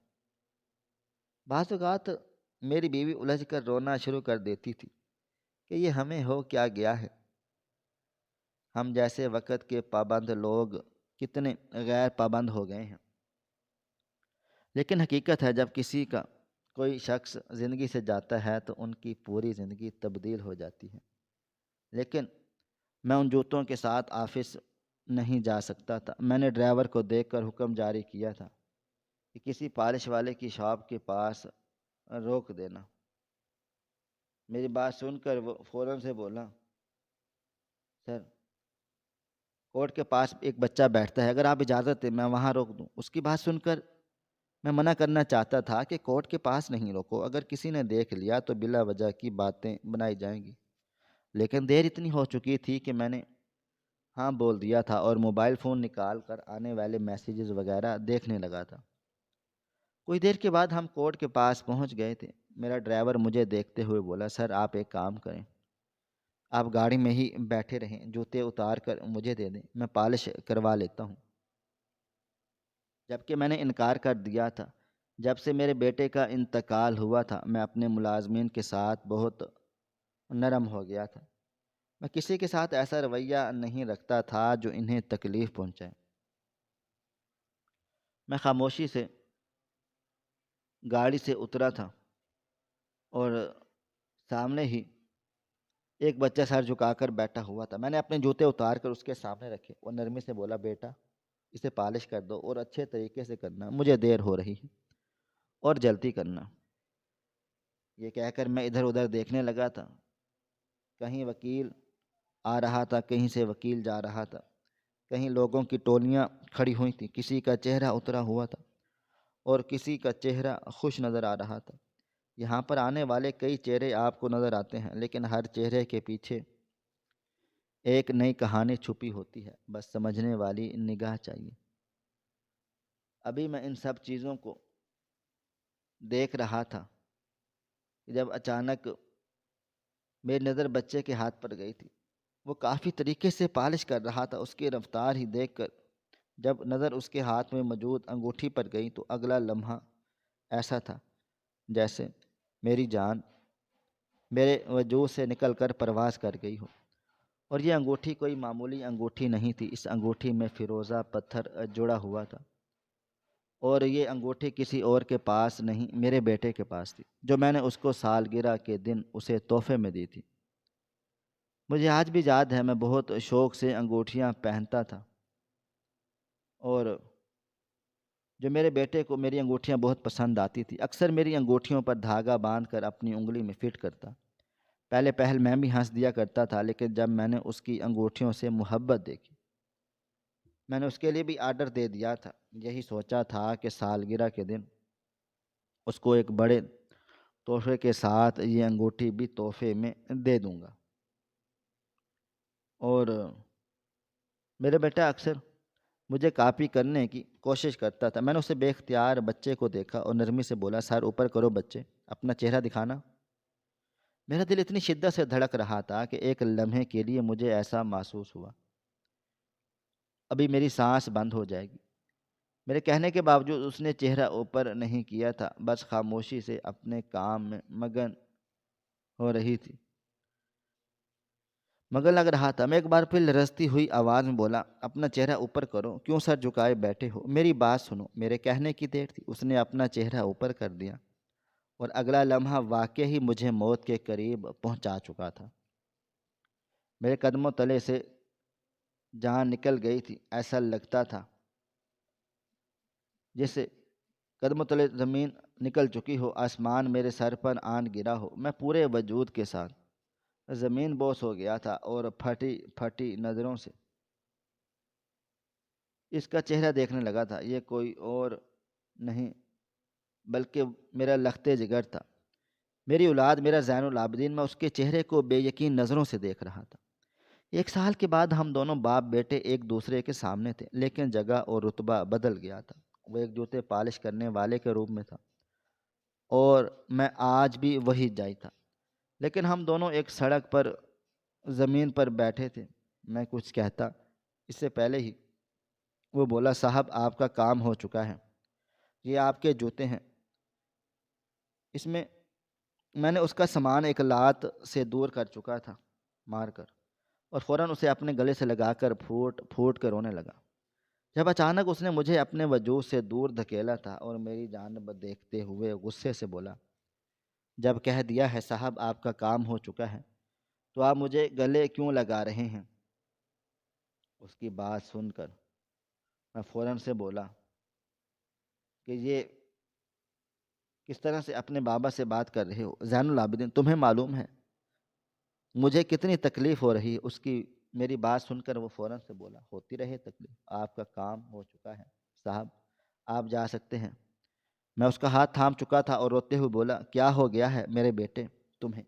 بعض اوقات میری بیوی الجھ کر رونا شروع کر دیتی تھی کہ یہ ہمیں ہو کیا گیا ہے۔ ہم جیسے وقت کے پابند لوگ کتنے غیر پابند ہو گئے ہیں۔ لیکن حقیقت ہے جب کسی کا کوئی شخص زندگی سے جاتا ہے تو ان کی پوری زندگی تبدیل ہو جاتی ہے۔ لیکن میں ان جوتوں کے ساتھ آفس نہیں جا سکتا تھا۔ میں نے ڈرائیور کو دیکھ کر حکم جاری کیا تھا کہ کسی پالش والے کی شاپ کے پاس روک دینا۔ میری بات سن کر وہ فوراً سے بولا، سر، کورٹ کے پاس ایک بچہ بیٹھتا ہے، اگر آپ اجازت دیں میں وہاں روک دوں۔ اس کی بات سن کر میں منع کرنا چاہتا تھا کہ کورٹ کے پاس نہیں روکو، اگر کسی نے دیکھ لیا تو بلا وجہ کی باتیں بنائی جائیں گی۔ لیکن دیر اتنی ہو چکی تھی کہ میں نے ہاں بول دیا تھا اور موبائل فون نکال کر آنے والے میسیجز وغیرہ دیکھنے لگا تھا۔ کچھ دیر کے بعد ہم کورٹ کے پاس پہنچ گئے تھے۔ میرا ڈرائیور مجھے دیکھتے ہوئے بولا، سر آپ ایک کام کریں، آپ گاڑی میں ہی بیٹھے رہیں، جوتے اتار کر مجھے دے دیں، میں پالش کروا لیتا ہوں۔ جبکہ میں نے انکار کر دیا تھا۔ جب سے میرے بیٹے کا انتقال ہوا تھا میں اپنے ملازمین کے ساتھ بہت نرم ہو گیا تھا۔ میں کسی کے ساتھ ایسا رویہ نہیں رکھتا تھا جو انہیں تکلیف پہنچائے۔ میں خاموشی سے گاڑی سے اترا تھا اور سامنے ہی ایک بچہ سر جھکا کر بیٹھا ہوا تھا۔ میں نے اپنے جوتے اتار کر اس کے سامنے رکھے اور نرمی سے بولا، بیٹا اسے پالش کر دو اور اچھے طریقے سے کرنا، مجھے دیر ہو رہی ہے اور جلدی کرنا۔ یہ کہہ کر میں ادھر ادھر دیکھنے لگا تھا۔ کہیں وکیل آ رہا تھا، کہیں سے وکیل جا رہا تھا۔ کہیں لوگوں کی ٹولیاں کھڑی ہوئی تھیں، کسی کا چہرہ اترا ہوا تھا اور کسی کا چہرہ خوش نظر آ رہا تھا۔ یہاں پر آنے والے کئی چہرے آپ کو نظر آتے ہیں، لیکن ہر چہرے کے پیچھے ایک نئی کہانی چھپی ہوتی ہے، بس سمجھنے والی نگاہ چاہیے۔ ابھی میں ان سب چیزوں کو دیکھ رہا تھا جب اچانک میری نظر بچے کے ہاتھ پر گئی تھی۔ وہ کافی طریقے سے پالش کر رہا تھا۔ اس کی رفتار ہی دیکھ کر جب نظر اس کے ہاتھ میں موجود انگوٹھی پر گئی تو اگلا لمحہ ایسا تھا جیسے میری جان میرے وجود سے نکل کر پرواز کر گئی ہو۔ اور یہ انگوٹھی کوئی معمولی انگوٹھی نہیں تھی، اس انگوٹھی میں فیروزہ پتھر جڑا ہوا تھا، اور یہ انگوٹھی کسی اور کے پاس نہیں، میرے بیٹے کے پاس تھی، جو میں نے اس کو سالگرہ کے دن اسے تحفے میں دی تھی۔ مجھے آج بھی یاد ہے، میں بہت شوق سے انگوٹھیاں پہنتا تھا، اور جو میرے بیٹے کو میری انگوٹھیاں بہت پسند آتی تھی، اکثر میری انگوٹھیوں پر دھاگا باندھ کر اپنی انگلی میں فٹ کرتا۔ پہل میں بھی ہنس دیا کرتا تھا، لیکن جب میں نے اس کی انگوٹھیوں سے محبت دیکھی، میں نے اس کے لیے بھی آرڈر دے دیا تھا۔ یہی سوچا تھا کہ سالگرہ کے دن اس کو ایک بڑے تحفے کے ساتھ یہ انگوٹھی بھی تحفے میں دے دوں گا۔ اور میرا بیٹا اکثر مجھے کاپی کرنے کی کوشش کرتا تھا۔ میں نے اسے بے اختیار بچے کو دیکھا اور نرمی سے بولا، سر اوپر کرو بچے، اپنا چہرہ دکھانا۔ میرا دل اتنی شدت سے دھڑک رہا تھا کہ ایک لمحے کے لیے مجھے ایسا محسوس ہوا ابھی میری سانس بند ہو جائے گی۔ میرے کہنے کے باوجود اس نے چہرہ اوپر نہیں کیا تھا، بس خاموشی سے اپنے کام میں مگن ہو رہی تھی، مگر لگ رہا تھا۔ میں ایک بار پھر لرزتی ہوئی آواز میں بولا، اپنا چہرہ اوپر کرو، کیوں سر جھکائے بیٹھے ہو، میری بات سنو۔ میرے کہنے کی دیر تھی، اس نے اپنا چہرہ اوپر کر دیا، اور اگلا لمحہ واقعی مجھے موت کے قریب پہنچا چکا تھا۔ میرے قدموں تلے سے جان نکل گئی تھی، ایسا لگتا تھا جیسے قدموں تلے زمین نکل چکی ہو، آسمان میرے سر پر آن گرا ہو۔ میں پورے وجود کے ساتھ زمین بوس ہو گیا تھا، اور پھٹی پھٹی نظروں سے اس کا چہرہ دیکھنے لگا تھا۔ یہ کوئی اور نہیں بلکہ میرا لخت جگر تھا، میری اولاد، میرا زین العابدین۔ میں اس کے چہرے کو بے یقین نظروں سے دیکھ رہا تھا۔ 1 سال کے بعد ہم دونوں باپ بیٹے ایک دوسرے کے سامنے تھے، لیکن جگہ اور رتبہ بدل گیا تھا۔ وہ ایک جوتے پالش کرنے والے کے روپ میں تھا، اور میں آج بھی وہی جائی تھا، لیکن ہم دونوں ایک سڑک پر زمین پر بیٹھے تھے۔ میں کچھ کہتا اس سے پہلے ہی وہ بولا، صاحب آپ کا کام ہو چکا ہے، یہ آپ کے جوتے ہیں۔ اس میں نے اس کا سامان ایک لات سے دور کر چکا تھا، مار کر، اور فوراً اسے اپنے گلے سے لگا کر پھوٹ پھوٹ کر رونے لگا، جب اچانک اس نے مجھے اپنے وجود سے دور دھکیلا تھا اور میری جانب دیکھتے ہوئے غصے سے بولا، جب کہہ دیا ہے صاحب آپ کا کام ہو چکا ہے تو آپ مجھے گلے کیوں لگا رہے ہیں؟ اس کی بات سن کر میں فوراً سے بولا کہ یہ کس طرح سے اپنے بابا سے بات کر رہے ہو زین العابدین؟ تمہیں معلوم ہے مجھے کتنی تکلیف ہو رہی ہے؟ اس کی میری بات سن کر وہ فوراً سے بولا، ہوتی رہے تکلیف، آپ کا کام ہو چکا ہے صاحب، آپ جا سکتے ہیں۔ میں اس کا ہاتھ تھام چکا تھا اور روتے ہوئے بولا، کیا ہو گیا ہے میرے بیٹے تمہیں؟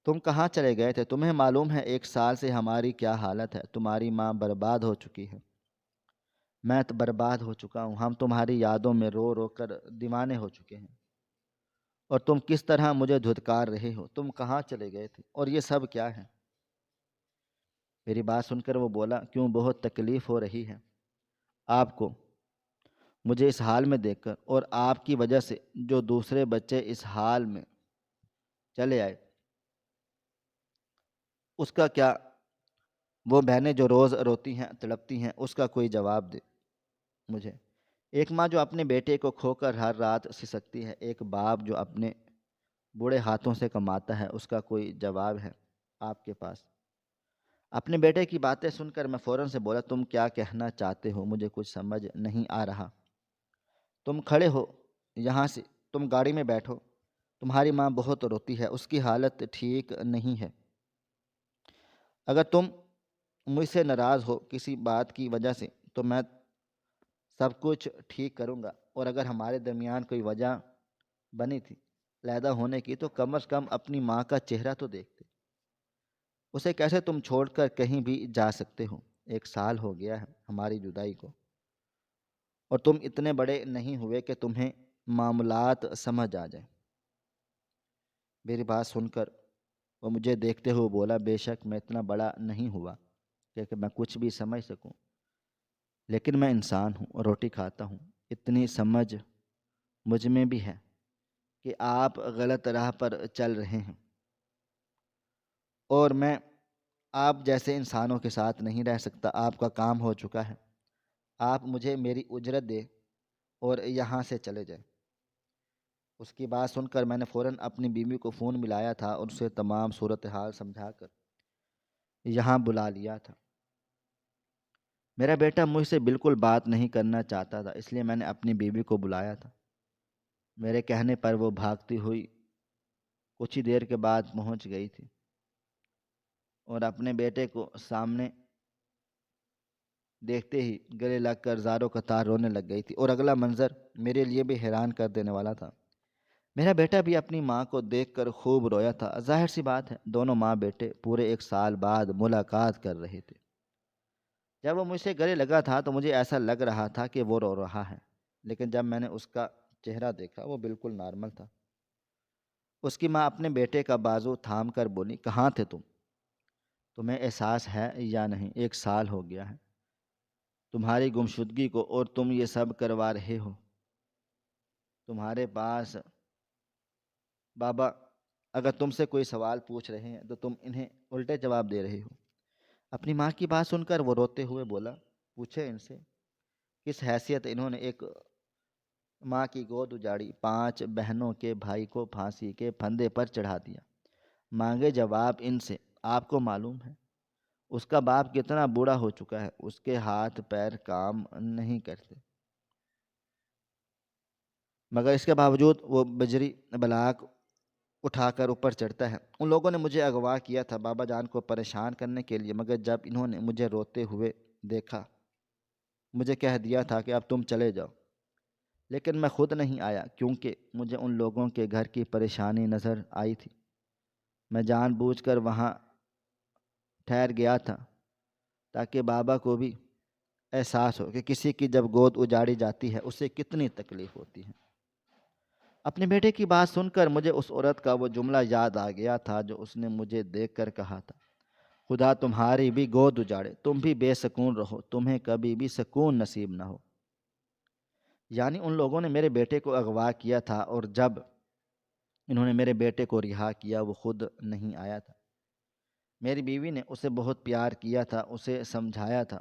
تم کہاں چلے گئے تھے؟ تمہیں معلوم ہے 1 سال سے ہماری کیا حالت ہے؟ تمہاری ماں برباد ہو چکی ہے، میں تو برباد ہو چکا ہوں، ہم تمہاری یادوں میں رو رو کر دیوانے ہو چکے ہیں، اور تم کس طرح مجھے دھتکار رہے ہو؟ تم کہاں چلے گئے تھے؟ اور یہ سب کیا ہے؟ میری بات سن کر وہ بولا، کیوں بہت تکلیف ہو رہی ہے آپ کو مجھے اس حال میں دیکھ کر؟ اور آپ کی وجہ سے جو دوسرے بچے اس حال میں چلے آئے اس کا کیا؟ وہ بہنیں جو روز روتی ہیں تڑپتی ہیں، اس کا کوئی جواب دے مجھے۔ ایک ماں جو اپنے بیٹے کو کھو کر ہر رات سسکتی ہے، ایک باپ جو اپنے بوڑھے ہاتھوں سے کماتا ہے، اس کا کوئی جواب ہے آپ کے پاس؟ اپنے بیٹے کی باتیں سن کر میں فوراً سے بولا، تم کیا کہنا چاہتے ہو؟ مجھے کچھ سمجھ نہیں آ رہا۔ تم کھڑے ہو یہاں سے، تم گاڑی میں بیٹھو، تمہاری ماں بہت روتی ہے، اس کی حالت ٹھیک نہیں ہے، اگر تم مجھ سے ناراض ہو کسی بات کی وجہ سے تو میں سب کچھ ٹھیک کروں گا، اور اگر ہمارے درمیان کوئی وجہ بنی تھی علیحدہ ہونے کی تو کم از کم اپنی ماں کا چہرہ تو دیکھتے۔ اسے کیسے تم چھوڑ کر کہیں بھی جا سکتے ہو؟ 1 سال ہو گیا ہے ہماری جدائی کو، اور تم اتنے بڑے نہیں ہوئے کہ تمہیں معاملات سمجھ آ جائیں۔ میری بات سن کر وہ مجھے دیکھتے ہوئے بولا، بے شک میں اتنا بڑا نہیں ہوا کہ میں کچھ بھی سمجھ سکوں، لیکن میں انسان ہوں اور روٹی کھاتا ہوں۔ اتنی سمجھ مجھ میں بھی ہے کہ آپ غلط راہ پر چل رہے ہیں، اور میں آپ جیسے انسانوں کے ساتھ نہیں رہ سکتا۔ آپ کا کام ہو چکا ہے، آپ مجھے میری اجرت دے اور یہاں سے چلے جائیں۔ اس کی بات سن کر میں نے فوراً اپنی بیوی کو فون ملایا تھا اور اسے تمام صورتحال سمجھا کر یہاں بلا لیا تھا۔ میرا بیٹا مجھ سے بالکل بات نہیں کرنا چاہتا تھا، اس لیے میں نے اپنی بیوی کو بلایا تھا۔ میرے کہنے پر وہ بھاگتی ہوئی کچھ ہی دیر کے بعد پہنچ گئی تھی اور اپنے بیٹے کو سامنے دیکھتے ہی گلے لگ کر زاروں قطار رونے لگ گئی تھی، اور اگلا منظر میرے لیے بھی حیران کر دینے والا تھا۔ میرا بیٹا بھی اپنی ماں کو دیکھ کر خوب رویا تھا۔ ظاہر سی بات ہے، دونوں ماں بیٹے پورے 1 سال بعد ملاقات کر رہے تھے۔ جب وہ مجھ سے گلے لگا تھا تو مجھے ایسا لگ رہا تھا کہ وہ رو رہا ہے، لیکن جب میں نے اس کا چہرہ دیکھا وہ بالکل نارمل تھا۔ اس کی ماں اپنے بیٹے کا بازو تھام کر بولی، کہاں تھے تم؟ تمہیں احساس ہے یا نہیں 1 سال ہو گیا ہے تمہاری گمشدگی کو، اور تم یہ سب کروا رہے ہو؟ تمہارے پاس بابا اگر تم سے کوئی سوال پوچھ رہے ہیں تو تم انہیں الٹے جواب دے رہے ہو۔ اپنی ماں کی بات سن کر وہ روتے ہوئے بولا، پوچھے ان سے کس حیثیت انہوں نے ایک ماں کی گود اجاڑی، 5 بہنوں کے بھائی کو پھانسی کے پھندے پر چڑھا دیا؟ مانگے جواب ان سے۔ آپ کو معلوم ہے اس کا باپ کتنا بوڑھا ہو چکا ہے، اس کے ہاتھ پیر کام نہیں کرتے، مگر اس کے باوجود وہ بجری بلاک اٹھا کر اوپر چڑھتا ہے۔ ان لوگوں نے مجھے اغوا کیا تھا بابا جان کو پریشان کرنے کے لیے، مگر جب انہوں نے مجھے روتے ہوئے دیکھا مجھے کہہ دیا تھا کہ اب تم چلے جاؤ، لیکن میں خود نہیں آیا کیونکہ مجھے ان لوگوں کے گھر کی پریشانی نظر آئی تھی۔ میں جان بوجھ کر وہاں ٹھہر گیا تھا تاکہ بابا کو بھی احساس ہو کہ کسی کی جب گود اجاڑی جاتی ہے اسے کتنی تکلیف ہوتی ہے۔ اپنے بیٹے کی بات سن کر مجھے اس عورت کا وہ جملہ یاد آ گیا تھا جو اس نے مجھے دیکھ کر کہا تھا، خدا تمہاری بھی گود اجاڑے، تم بھی بے سکون رہو، تمہیں کبھی بھی سکون نصیب نہ ہو۔ یعنی ان لوگوں نے میرے بیٹے کو اغوا کیا تھا، اور جب انہوں نے میرے بیٹے کو رہا کیا وہ خود نہیں آیا تھا۔ میری بیوی نے اسے بہت پیار کیا تھا، اسے سمجھایا تھا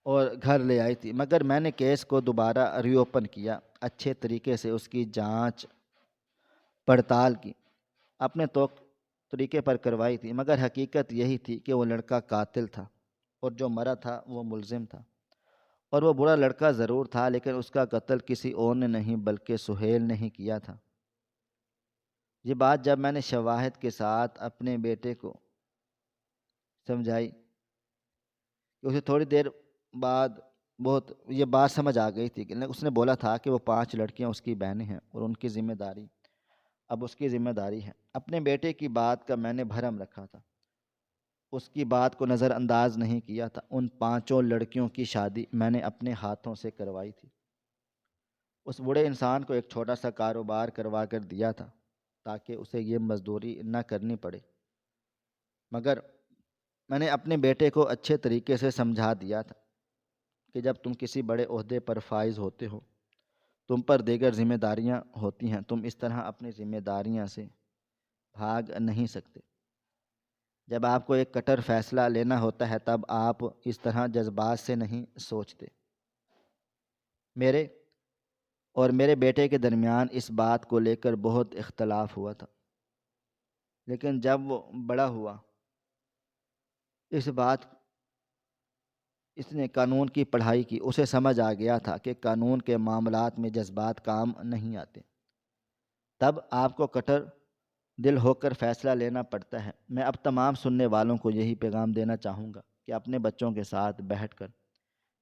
اور گھر لے آئی تھی، مگر میں نے کیس کو دوبارہ ری اوپن کیا، اچھے طریقے سے اس کی جانچ پڑتال کی، اپنے طریقے پر کروائی تھی، مگر حقیقت یہی تھی کہ وہ لڑکا قاتل تھا، اور جو مرا تھا وہ ملزم تھا، اور وہ برا لڑکا ضرور تھا لیکن اس کا قتل کسی اور نے نہیں بلکہ سہیل نے ہی کیا تھا۔ یہ بات جب میں نے شواہد کے ساتھ اپنے بیٹے کو سمجھائی کہ اسے تھوڑی دیر بعد بہت یہ بات سمجھ آ گئی تھی کہ اس نے بولا تھا کہ وہ 5 لڑکیاں اس کی بہنیں ہیں اور ان کی ذمہ داری اب اس کی ذمہ داری ہے۔ اپنے بیٹے کی بات کا میں نے بھرم رکھا تھا، اس کی بات کو نظر انداز نہیں کیا تھا۔ ان 5 لڑکیوں کی شادی میں نے اپنے ہاتھوں سے کروائی تھی۔ اس بوڑھے انسان کو ایک چھوٹا سا کاروبار کروا کر دیا تھا تاکہ اسے یہ مزدوری نہ کرنی پڑے، مگر میں نے اپنے بیٹے کو اچھے طریقے سے سمجھا دیا تھا کہ جب تم کسی بڑے عہدے پر فائز ہوتے ہو تم پر دیگر ذمہ داریاں ہوتی ہیں، تم اس طرح اپنی ذمہ داریاں سے بھاگ نہیں سکتے۔ جب آپ کو ایک کٹر فیصلہ لینا ہوتا ہے تب آپ اس طرح جذبات سے نہیں سوچتے۔ میرے اور میرے بیٹے کے درمیان اس بات کو لے کر بہت اختلاف ہوا تھا، لیکن جب وہ بڑا ہوا اس نے قانون کی پڑھائی کی، اسے سمجھ آ گیا تھا کہ قانون کے معاملات میں جذبات کام نہیں آتے۔ تب آپ کو کٹر دل ہو کر فیصلہ لینا پڑتا ہے۔ میں اب تمام سننے والوں کو یہی پیغام دینا چاہوں گا کہ اپنے بچوں کے ساتھ بیٹھ کر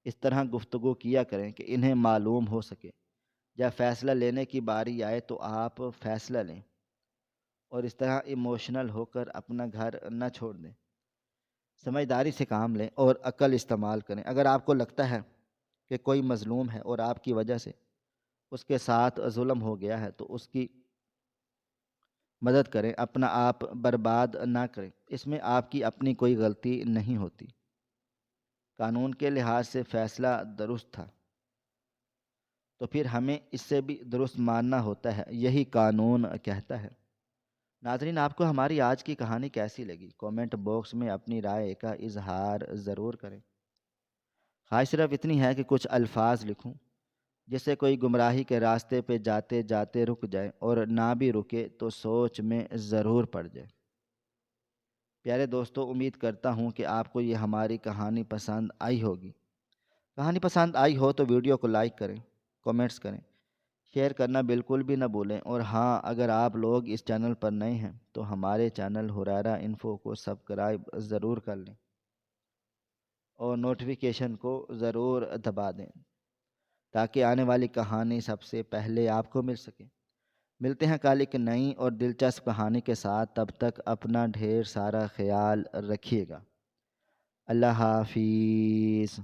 اس طرح گفتگو کیا کریں کہ انہیں معلوم ہو سکے، جب فیصلہ لینے کی باری آئے تو آپ فیصلہ لیں، اور اس طرح ایموشنل ہو کر اپنا گھر نہ چھوڑ دیں۔ سمجھداری سے کام لیں اور عقل استعمال کریں۔ اگر آپ کو لگتا ہے کہ کوئی مظلوم ہے اور آپ کی وجہ سے اس کے ساتھ ظلم ہو گیا ہے تو اس کی مدد کریں، اپنا آپ برباد نہ کریں، اس میں آپ کی اپنی کوئی غلطی نہیں ہوتی۔ قانون کے لحاظ سے فیصلہ درست تھا تو پھر ہمیں اس سے بھی درست ماننا ہوتا ہے، یہی قانون کہتا ہے۔ ناظرین، آپ کو ہماری آج کی کہانی کیسی لگی؟ کومنٹ باکس میں اپنی رائے کا اظہار ضرور کریں۔ خواہش صرف اتنی ہے کہ کچھ الفاظ لکھوں جس سے کوئی گمراہی کے راستے پہ جاتے جاتے رک جائے، اور نہ بھی رکے تو سوچ میں ضرور پڑ جائے۔ پیارے دوستو، امید کرتا ہوں کہ آپ کو یہ ہماری کہانی پسند آئی ہوگی۔ کہانی پسند آئی ہو تو ویڈیو کو لائک کریں، کومنٹس کریں، شیئر کرنا بالکل بھی نہ بھولیں، اور ہاں، اگر آپ لوگ اس چینل پر نئے ہیں تو ہمارے چینل ہریرہ انفو کو سبسکرائب ضرور کر لیں اور نوٹیفیکیشن کو ضرور دبا دیں تاکہ آنے والی کہانی سب سے پہلے آپ کو مل سکے۔ ملتے ہیں کل ایک نئی اور دلچسپ کہانی کے ساتھ، تب تک اپنا ڈھیر سارا خیال رکھیے گا۔ اللہ حافظ۔